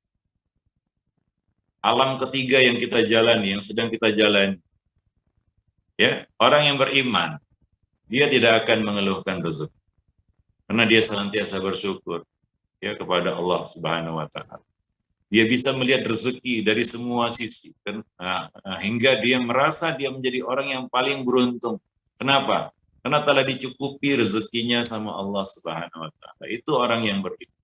Alam ketiga yang kita jalani, yang sedang kita jalani. Ya, orang yang beriman, dia tidak akan mengeluhkan rezeki. Karena dia senantiasa bersyukur ya kepada Allah Subhanahu wa taala. Dia bisa melihat rezeki dari semua sisi hingga dia merasa dia menjadi orang yang paling beruntung. Kenapa? Karena telah dicukupi rezekinya sama Allah Subhanahu wa taala. Itu orang yang beriman.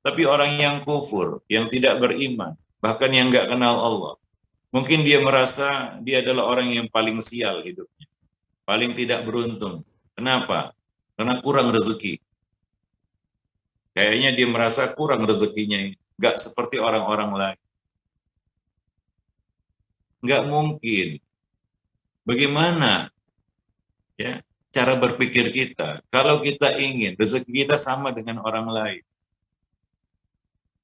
Tapi orang yang kufur, yang tidak beriman, bahkan yang nggak kenal Allah, mungkin dia merasa dia adalah orang yang paling sial hidupnya, paling tidak beruntung. Kenapa? Karena kurang rezeki. Kayaknya dia merasa kurang rezekinya, nggak seperti orang-orang lain. Nggak mungkin. Bagaimana ya cara berpikir kita kalau kita ingin rezeki kita sama dengan orang lain?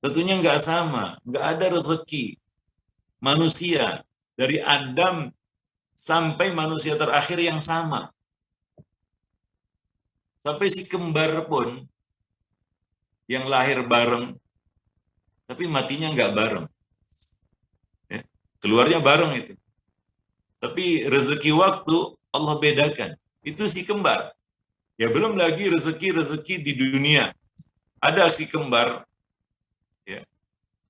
Tentunya nggak sama, nggak ada rezeki manusia dari Adam sampai manusia terakhir yang sama. Sampai si kembar pun yang lahir bareng, tapi matinya nggak bareng. Ya, keluarnya bareng itu. Tapi rezeki waktu Allah bedakan. Itu si kembar. Ya belum lagi rezeki-rezeki di dunia. Ada si kembar. Ya.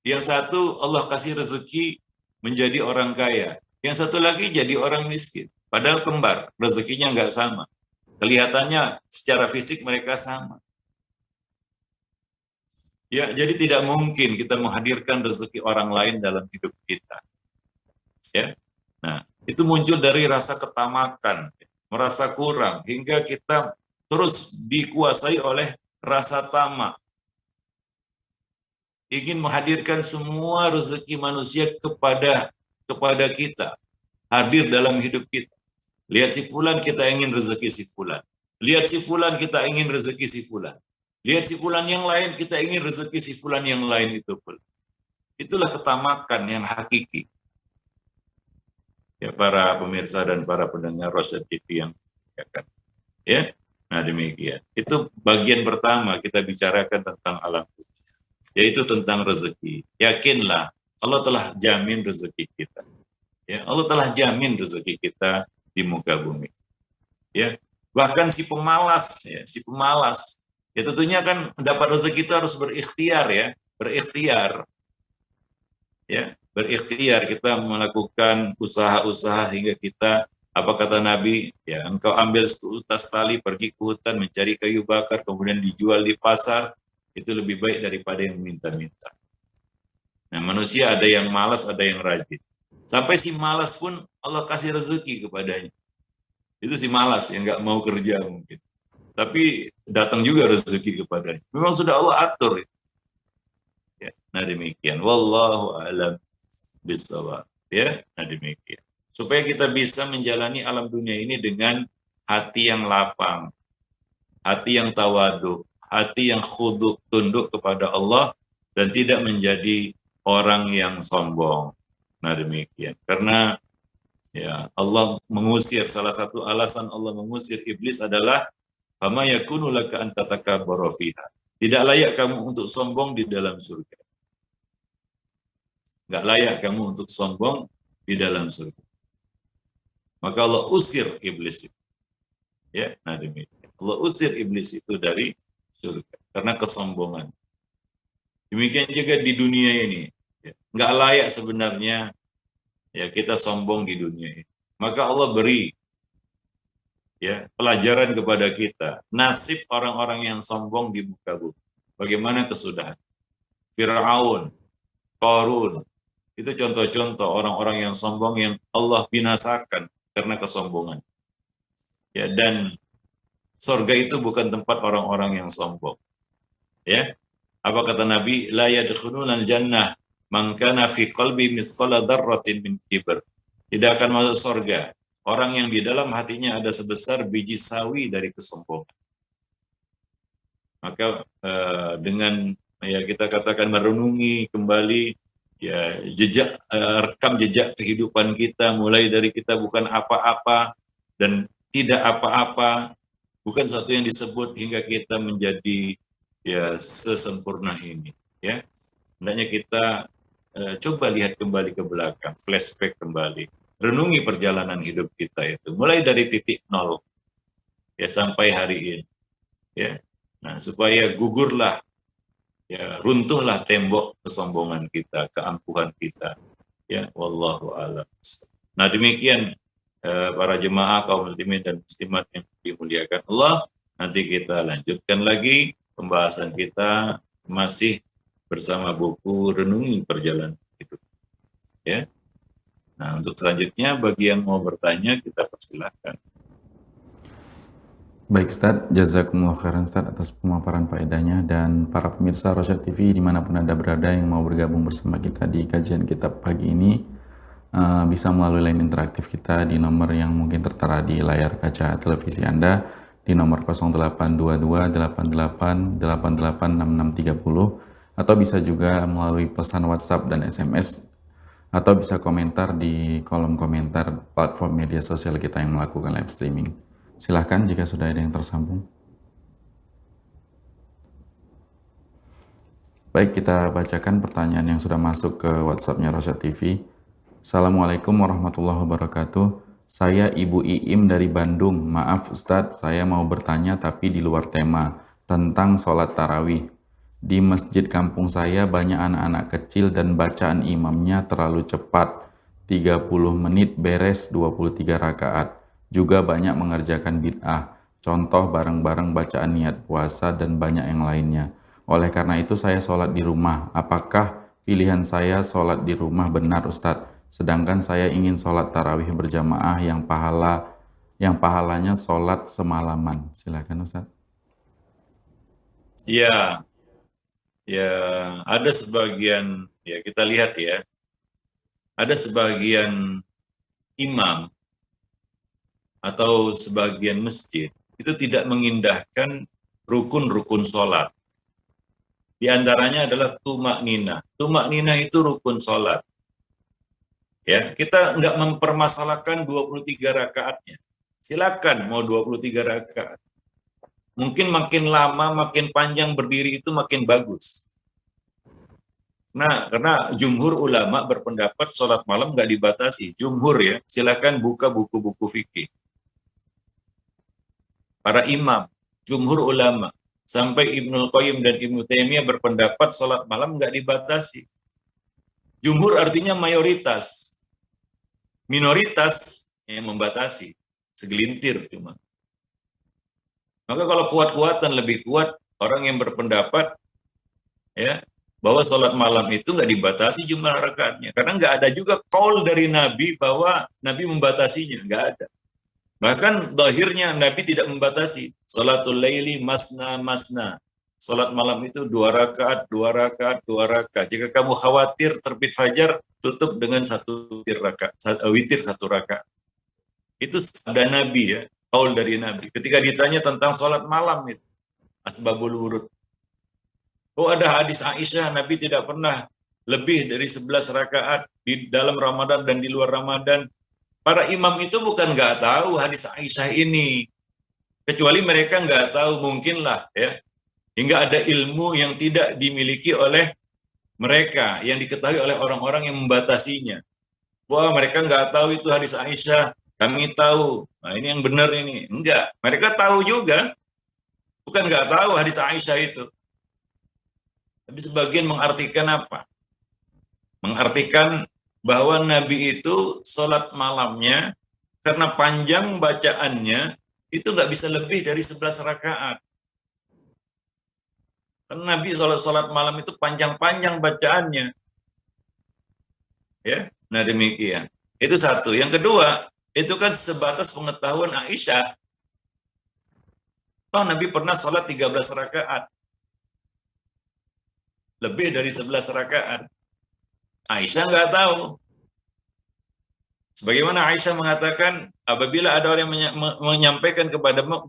Yang satu Allah kasih rezeki menjadi orang kaya. Yang satu lagi jadi orang miskin. Padahal kembar, rezekinya nggak sama. Kelihatannya secara fisik mereka sama. Ya, jadi tidak mungkin kita menghadirkan rezeki orang lain dalam hidup kita. Ya. Nah, itu muncul dari rasa ketamakan, merasa kurang hingga kita terus dikuasai oleh rasa tamak. Ingin menghadirkan semua rezeki manusia kepada kita, hadir dalam hidup kita. Lihat si fulan, kita ingin rezeki si fulan. Lihat si fulan, kita ingin rezeki si fulan. Lihat si fulan yang lain, kita ingin rezeki si fulan yang lain itu pun. Itulah ketamakan yang hakiki. Ya, para pemirsa dan para pendengar Rosyad TV yang muliakan. Ya, nah demikian. Itu bagian pertama kita bicarakan tentang alam dunia, yaitu tentang rezeki. Yakinlah Allah telah jamin rezeki kita. Ya, Allah telah jamin rezeki kita di muka bumi. Ya, bahkan si pemalas, ya tentunya kan mendapat rezeki itu harus berikhtiar ya, berikhtiar kita melakukan usaha-usaha hingga kita, apa kata Nabi, ya engkau ambil seutas tali pergi ke hutan mencari kayu bakar kemudian dijual di pasar, itu lebih baik daripada yang minta-minta. Nah, manusia ada yang malas, ada yang rajin. Sampai si malas pun Allah kasih rezeki kepadanya. Itu si malas yang nggak mau kerja mungkin. Tapi datang juga rezeki kepadanya. Memang sudah Allah atur. Ya, nah demikian. Wallahu a'lam bishawab. Ya, nah demikian. Supaya kita bisa menjalani alam dunia ini dengan hati yang lapang, hati yang tawadu, hati yang khudu, tunduk kepada Allah dan tidak menjadi orang yang sombong. Nah demikian. Karena ya Allah mengusir, salah satu alasan Allah mengusir iblis adalah fama yakunu laka an tatakabbara fiha. Tidak layak kamu untuk sombong di dalam surga. Enggak layak kamu untuk sombong di dalam surga. Maka Allah usir iblis itu. Ya, nah demikian. Allah usir iblis itu dari surga karena kesombongan. Demikian juga di dunia ini. Enggak layak sebenarnya ya kita sombong di dunia ini. Maka Allah beri ya pelajaran kepada kita. Nasib orang-orang yang sombong di muka bumi. Bagaimana kesudahan? Fir'aun, Qarun, itu contoh-contoh orang-orang yang sombong yang Allah binasakan karena kesombongan. Ya, dan surga itu bukan tempat orang-orang yang sombong. Ya. Apa kata Nabi? La yadkhulunal jannah man kana fi qalbi misqala dzarratin min kibr. Tidak akan masuk surga orang yang di dalam hatinya ada sebesar biji sawi dari kesombongan. Maka dengan ya kita katakan merenungi kembali ya jejak rekam jejak kehidupan kita, mulai dari kita bukan apa-apa dan tidak apa-apa, bukan sesuatu yang disebut hingga kita menjadi ya sesempurna ini ya. Hendaknya kita coba lihat kembali ke belakang, flashback kembali, renungi perjalanan hidup kita itu mulai dari titik nol ya sampai hari ini ya. Nah, supaya gugurlah ya, runtuhlah tembok kesombongan kita, keangkuhan kita ya, wallahu a'lam. Nah demikian para jemaah kaum muslimin dan muslimat yang dimuliakan Allah. Nanti kita lanjutkan lagi pembahasan kita masih bersama buku Renungi Perjalanan Hidup ya. Nah untuk selanjutnya bagi yang mau bertanya kita persilahkan. Baik Ustadz, jazakumullah khairan Ustadz atas pemaparan faedahnya, dan para pemirsa Rosyad TV dimanapun Anda berada yang mau bergabung bersama kita di kajian kitab pagi ini bisa melalui line interaktif kita di nomor yang mungkin tertera di layar kaca televisi Anda di nomor 0822 88 88 6630, atau bisa juga melalui pesan WhatsApp dan SMS, atau bisa komentar di kolom komentar platform media sosial kita yang melakukan live streaming. Silahkan jika sudah ada yang tersambung. Baik, kita bacakan pertanyaan yang sudah masuk ke WhatsApp-nya Rosyad TV. Assalamualaikum warahmatullahi wabarakatuh. Saya Ibu Iim dari Bandung. Maaf Ustadz, saya mau bertanya tapi di luar tema tentang sholat tarawih. Di masjid kampung saya banyak anak-anak kecil dan bacaan imamnya terlalu cepat. 30 menit beres 23 rakaat. Juga banyak mengerjakan bid'ah, contoh bareng-bareng bacaan niat puasa dan banyak yang lainnya. Oleh karena itu saya sholat di rumah. Apakah pilihan saya sholat di rumah benar Ustadz? Sedangkan saya ingin sholat tarawih berjamaah yang pahalanya sholat semalaman. Silakan Ustadz. Ya, ya ada sebagian ya kita lihat ya, ada sebagian imam atau sebagian masjid itu tidak mengindahkan rukun-rukun sholat. Di antaranya adalah tumak nina. Tumak nina itu rukun sholat. Ya, kita nggak mempermasalahkan 23 rakaatnya. Silakan mau 23 rakaat. Mungkin makin lama, makin panjang berdiri itu makin bagus. Nah, karena jumhur ulama berpendapat sholat malam nggak dibatasi. Jumhur ya, silakan buka buku-buku fikih. Para imam, jumhur ulama, sampai Ibnul Qayyim dan Ibnu Taimiyah berpendapat sholat malam nggak dibatasi. Jumhur artinya mayoritas. Minoritas yang membatasi. Segelintir cuma. Maka kalau kuat-kuatan lebih kuat, orang yang berpendapat ya bahwa sholat malam itu nggak dibatasi jumlah rakaatnya. Karena nggak ada juga qaul dari Nabi bahwa Nabi membatasinya. Nggak ada. Bahkan zahirnya Nabi tidak membatasi. Sholatul laili masna masna. Sholat malam itu 2 rakaat, 2 rakaat, 2 rakaat. Jika kamu khawatir terbit fajar, tutup dengan 1 witir 1 rakaat. Itu sabda Nabi ya, qaul dari Nabi. Ketika ditanya tentang sholat malam itu, asbabul wurud. Oh, ada hadis Aisyah, Nabi tidak pernah lebih dari 11 rakaat di dalam Ramadan dan di luar Ramadan. Para imam itu bukan nggak tahu hadis Aisyah ini. Kecuali mereka nggak tahu, mungkinlah ya. Hingga ada ilmu yang tidak dimiliki oleh mereka, yang diketahui oleh orang-orang yang membatasinya. Wah, mereka nggak tahu itu hadis Aisyah, kami tahu. Nah, ini yang benar ini. Enggak, mereka tahu juga. Bukan nggak tahu hadis Aisyah itu. Tapi sebagian mengartikan apa? Mengartikan bahwa Nabi itu sholat malamnya karena panjang bacaannya itu nggak bisa lebih dari 11 rakaat. Karena Nabi sholat malam itu panjang-panjang bacaannya. Ya, nah demikian. Itu satu. Yang kedua, itu kan sebatas pengetahuan Aisyah. Toh Nabi pernah sholat 13 rakaat. Lebih dari 11 rakaat. Aisyah nggak tahu. Sebagaimana Aisyah mengatakan, apabila ada orang yang menyampaikan kepadamu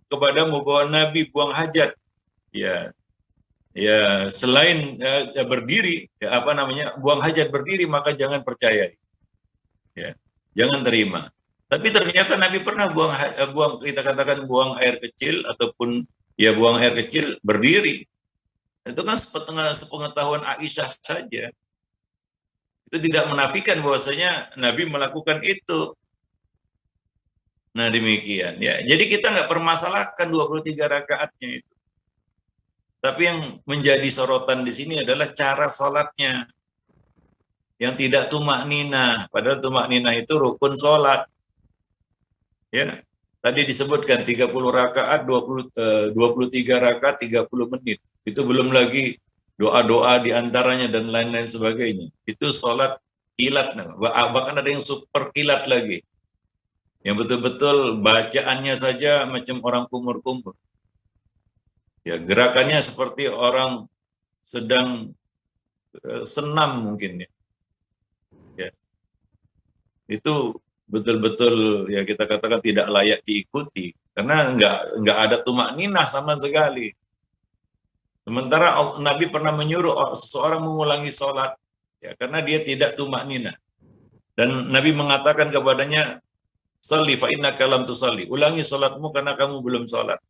bahwa Nabi buang hajat, ya selain berdiri, buang hajat berdiri, maka jangan percaya, ya, jangan terima. Tapi ternyata Nabi pernah kita katakan buang air kecil ataupun ya buang air kecil berdiri. Itu kan sepengetahuan Aisyah saja. Itu tidak menafikan bahwasanya Nabi melakukan itu. Nah demikian ya. Jadi kita nggak permasalahkan 23 rakaatnya itu. Tapi yang menjadi sorotan di sini adalah cara sholatnya. Yang tidak tumak nina. Padahal tumak nina itu rukun sholat. Ya. Tadi disebutkan 30 rakaat, 23 rakaat, 30 menit. Itu belum lagi doa-doa diantaranya dan lain-lain sebagainya. Itu sholat kilat. Bahkan ada yang super kilat lagi. Yang betul-betul bacaannya saja macam orang kumur-kumur. Ya, gerakannya seperti orang sedang senam mungkin ya. Ya. Itu betul-betul ya kita katakan tidak layak diikuti karena nggak ada tumak ninah sama sekali. Sementara Nabi pernah menyuruh seseorang mengulangi sholat ya karena dia tidak tumak ninah. Dan Nabi mengatakan kepadanya, "Shalli fa innaka lam tusalli." Ulangi sholatmu karena kamu belum sholat.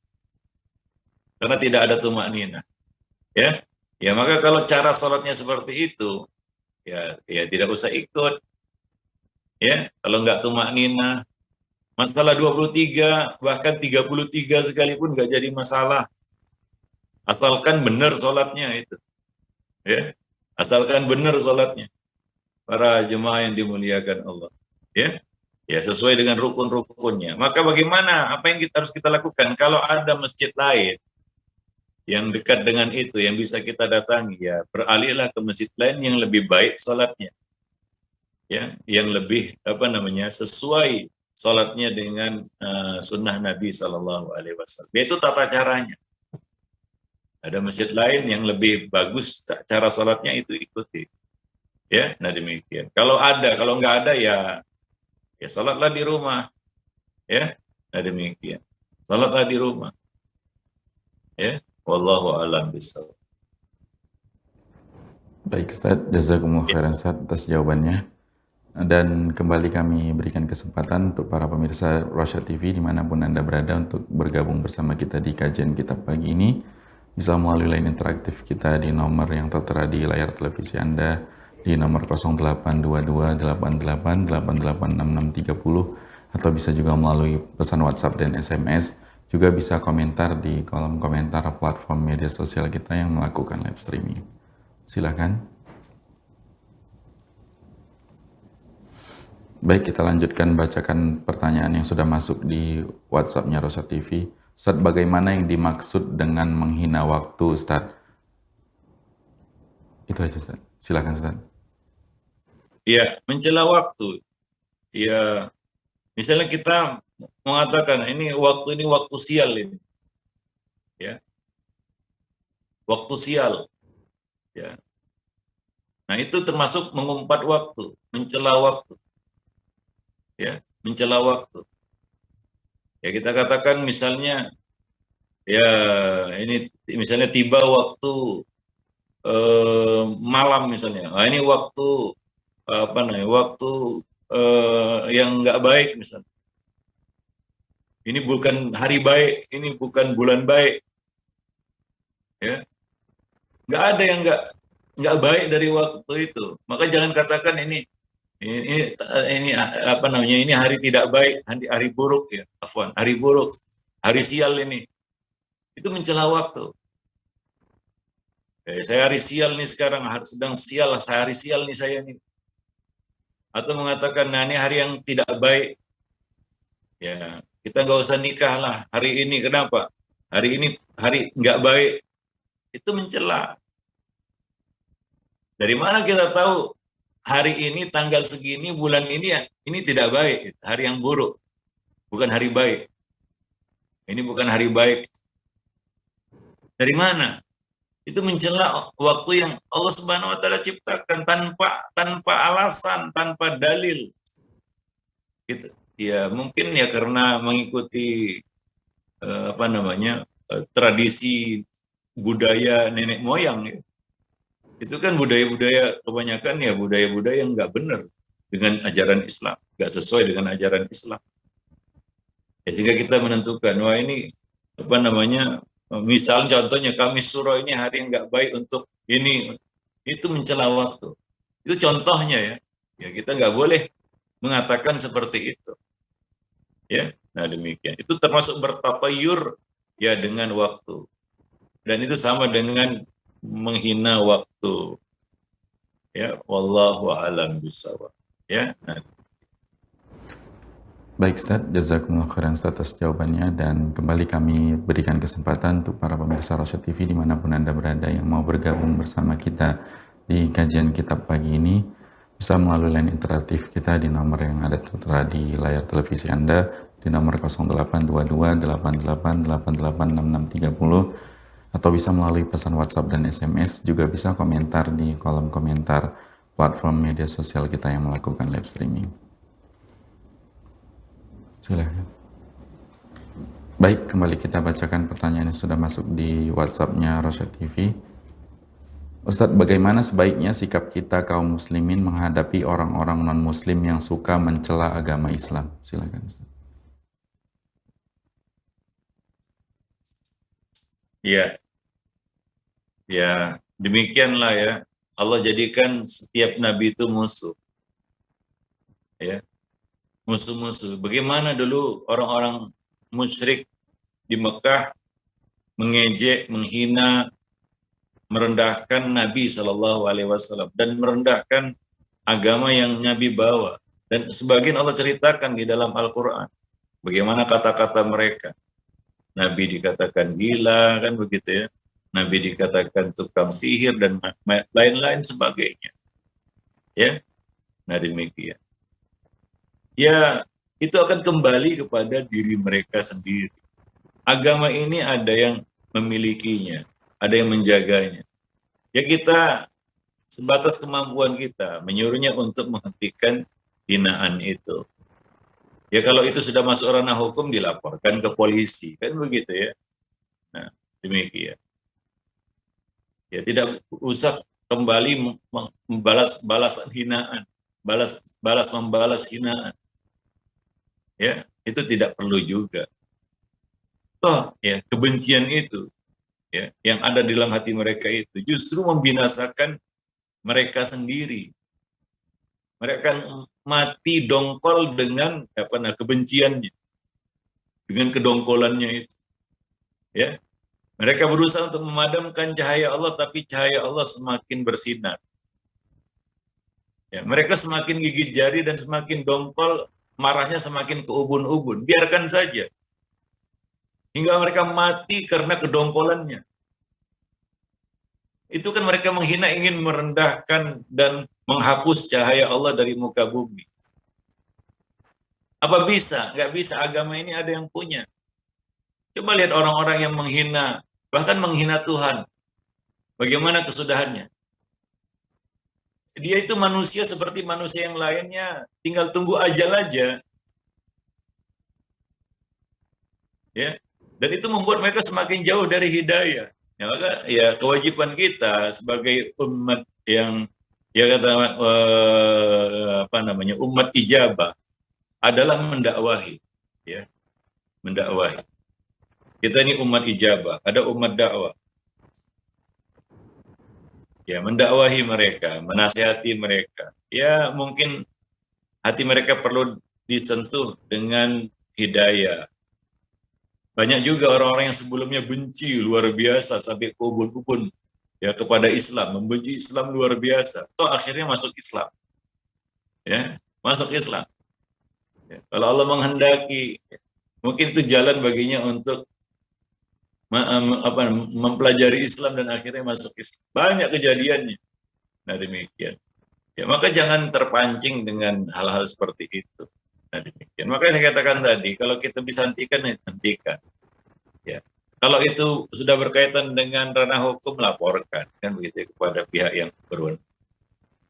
Karena tidak ada tumak ninah. Ya. Ya, maka kalau cara sholatnya seperti itu, ya tidak usah ikut. Ya, kalau nggak tumak ninah, masalah 23 bahkan 33 sekalipun nggak jadi masalah. Asalkan benar sholatnya itu. Ya, asalkan benar sholatnya. Para jemaah yang dimuliakan Allah. Ya, ya sesuai dengan rukun-rukunnya. Maka bagaimana? Apa yang harus kita lakukan? Kalau ada masjid lain yang dekat dengan itu, yang bisa kita datangi, ya beralihlah ke masjid lain yang lebih baik sholatnya. Ya, yang lebih sesuai sholatnya dengan sunnah Nabi SAW. Itu tata caranya. Ada masjid lain yang lebih bagus cara sholatnya, itu ikuti. Ya, nah demikian. Kalau nggak ada ya sholatlah di rumah. Ya, nah demikian. Sholatlah di rumah. Ya, Wallahu a'lam bishawab. Baik Ustaz, jazakumullah khairan Ustaz atas jawabannya. Dan kembali kami berikan kesempatan untuk para pemirsa Rosyad TV dimanapun Anda berada untuk bergabung bersama kita di kajian kitab pagi ini. Bisa melalui line interaktif kita di nomor yang tertera di layar televisi Anda di nomor 0822 88 88 6630 atau bisa juga melalui pesan WhatsApp dan SMS. Juga bisa komentar di kolom komentar platform media sosial kita yang melakukan live streaming. Silakan. Baik, kita lanjutkan bacakan pertanyaan yang sudah masuk di WhatsApp-nya Rosyad TV. Ustaz, bagaimana yang dimaksud dengan menghina waktu, Ustaz? Itu aja, Ustaz. Silakan, Ustaz. Ya, mencela waktu. Ya, misalnya kita mengatakan ini waktu sial ini. Ya. Waktu sial. Ya. Nah, itu termasuk mengumpat waktu, mencela waktu. Ya, mencela waktu. Ya, kita katakan misalnya ya ini misalnya tiba waktu malam misalnya. Nah, ini waktu apa namanya? Waktu yang nggak baik misalnya. Ini bukan hari baik, ini bukan bulan baik. Ya. Nggak ada yang nggak baik dari waktu itu. Maka jangan katakan ini apa namanya, ini hari tidak baik, hari buruk ya, afwan, hari buruk, hari sial ini. Itu mencela waktu. Saya hari sial nih sekarang, sedang sial, saya hari sial nih saya nih. Atau mengatakan, nah ini hari yang tidak baik. Ya, kita nggak usah nikah lah hari ini. Kenapa? Hari ini hari nggak baik. Itu mencela. Dari mana kita tahu hari ini tanggal segini bulan ini ya ini tidak baik, hari yang buruk, bukan hari baik. Ini bukan hari baik. Dari mana? Itu mencela waktu yang Allah Subhanahu wa taala ciptakan tanpa alasan, tanpa dalil. Gitu. Ya mungkin ya karena mengikuti apa namanya? Tradisi budaya nenek moyang ya. Itu kan budaya-budaya kebanyakan ya budaya-budaya yang nggak benar dengan ajaran Islam, nggak sesuai dengan ajaran Islam. Ya, sehingga kita menentukan, wah ini apa namanya, misal contohnya Kamis Suro ini hari yang nggak baik untuk ini, itu mencela waktu. Itu contohnya ya. Ya kita nggak boleh mengatakan seperti itu. Ya, nah demikian. Itu termasuk bertatayur ya dengan waktu. Dan itu sama dengan menghina waktu. Ya, wallahu a'lam bishawab. Ya. Nah. Baik Ustaz, jazakumullah khairan Ustaz atas jawabannya dan kembali kami berikan kesempatan untuk para pemirsa Rosyad TV dimanapun Anda berada yang mau bergabung bersama kita di kajian kitab pagi ini bisa melalui line interaktif kita di nomor yang ada tertera di layar televisi Anda di nomor 0822 88 88 6630 atau bisa melalui pesan WhatsApp dan SMS, juga bisa komentar di kolom komentar platform media sosial kita yang melakukan live streaming. Silakan. Baik, kembali kita bacakan pertanyaan yang sudah masuk di WhatsApp-nya Rosyad TV. Ustadz, bagaimana sebaiknya sikap kita kaum muslimin menghadapi orang-orang non-muslim yang suka mencela agama Islam? Silakan Ustadz. Ya, ya demikianlah ya. Allah jadikan setiap nabi itu musuh. Ya, musuh-musuh. Bagaimana dulu orang-orang musyrik di Mekah mengejek, menghina, merendahkan Nabi Shallallahu Alaihi Wasallam dan merendahkan agama yang Nabi bawa. Dan sebagian Allah ceritakan di dalam Al-Quran. Bagaimana kata-kata mereka. Nabi dikatakan gila, kan begitu ya. Nabi dikatakan tukang sihir dan lain-lain sebagainya. Ya, nah demikian. Ya, itu akan kembali kepada diri mereka sendiri. Agama ini ada yang memilikinya, ada yang menjaganya. Ya kita sebatas kemampuan kita menyuruhnya untuk menghentikan hinaan itu. Ya kalau itu sudah masuk ranah hukum dilaporkan ke polisi, kan begitu ya. Nah, demikian. Ya, tidak usah kembali membalas balasan hinaan, balas membalas hinaan. Ya, itu tidak perlu juga. Toh, ya, kebencian itu ya yang ada di dalam hati mereka itu justru membinasakan mereka sendiri. Mereka akan mati dongkol dengan kebenciannya, dengan kedongkolannya itu. Ya, mereka berusaha untuk memadamkan cahaya Allah, tapi cahaya Allah semakin bersinar. Ya, mereka semakin gigit jari dan semakin dongkol, marahnya semakin keubun-ubun. Biarkan saja. Hingga mereka mati karena kedongkolannya. Itu kan mereka menghina, ingin merendahkan dan menghapus cahaya Allah dari muka bumi. Apa bisa? Nggak bisa. Agama ini ada yang punya. Coba lihat orang-orang yang menghina, bahkan menghina Tuhan. Bagaimana kesudahannya? Dia itu manusia seperti manusia yang lainnya, tinggal tunggu ajal aja. Ya. Dan itu membuat mereka semakin jauh dari hidayah. Ya, maka ya kewajiban kita sebagai umat yang ya kata umat ijabah adalah mendakwahi, ya, mendakwahi. Kita ini umat ijabah, ada umat dakwah. Ya, mendakwahi mereka, menasihati mereka. Ya, mungkin hati mereka perlu disentuh dengan hidayah. Banyak juga orang-orang yang sebelumnya benci luar biasa sampai kubun-kubun ya kepada Islam, membenci Islam luar biasa. Toh akhirnya masuk Islam. Ya, masuk Islam. Ya, kalau Allah menghendaki, mungkin itu jalan baginya untuk mempelajari Islam dan akhirnya masuk Islam. Banyak kejadiannya. Nah, demikian. Ya, maka jangan terpancing dengan hal-hal seperti itu. Nah, demikian. Makanya saya katakan tadi, kalau kita bisa hentikan, ya hentikan. Ya. Kalau itu sudah berkaitan dengan ranah hukum, laporkan kan begitu kepada pihak yang berwenang.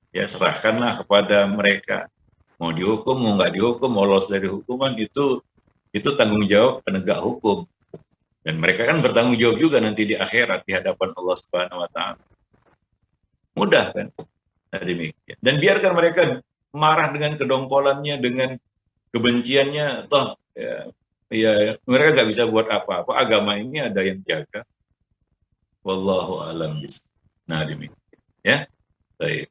Ya, serahkanlah kepada mereka. Mau dihukum, mau nggak dihukum, mau lolos dari hukuman, itu tanggung jawab penegak hukum. Dan mereka kan bertanggung jawab juga nanti di akhirat di hadapan Allah Subhanahu wa taala. Mudah kan? Nah, demikian. Dan biarkan mereka marah dengan kedongkolannya, dengan kebenciannya, toh ya mereka nggak bisa buat apa-apa. Agama ini ada yang jaga. Wallahu a'lam bishawab. Nah, demikian. Ya, baik.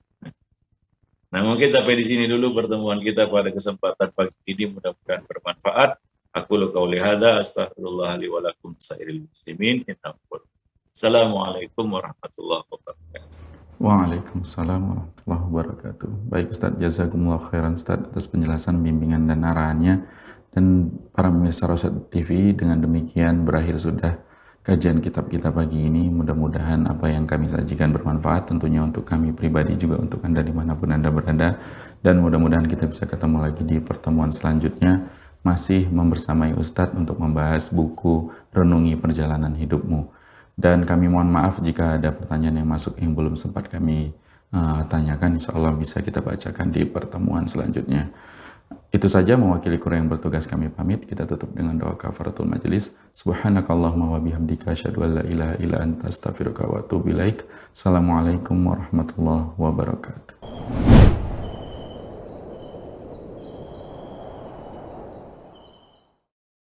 Nah, mungkin sampai di sini dulu pertemuan kita pada kesempatan pagi ini, mudah-mudahan bermanfaat. Aku qauli hadza astaghfirullah li wa lakum sairil muslimin. Assalamualaikum warahmatullahi wabarakatuh. Waalaikumsalam warahmatullahi wabarakatuh. Baik Ustadz, jazakumullah khairan Ustadz atas penjelasan, bimbingan dan arahannya. Dan para pemirsa Rosyad TV, dengan demikian berakhir sudah kajian kitab kita pagi ini. Mudah-mudahan apa yang kami sajikan bermanfaat tentunya untuk kami pribadi, juga untuk Anda dimanapun Anda berada. Dan mudah-mudahan kita bisa ketemu lagi di pertemuan selanjutnya, masih membersamai Ustadz untuk membahas buku Renungi Perjalanan Hidupmu. Dan kami mohon maaf jika ada pertanyaan yang masuk yang belum sempat kami tanyakan. Insya Allah bisa kita bacakan di pertemuan selanjutnya. Itu saja, mewakili kru yang bertugas kami pamit. Kita tutup dengan doa kafaratul majelis. Subhanakallahumma wa bihamdika asyhadu an la ilaha illa anta astaghfiruka wa atubu ilaik. Assalamualaikum warahmatullahi wabarakatuh.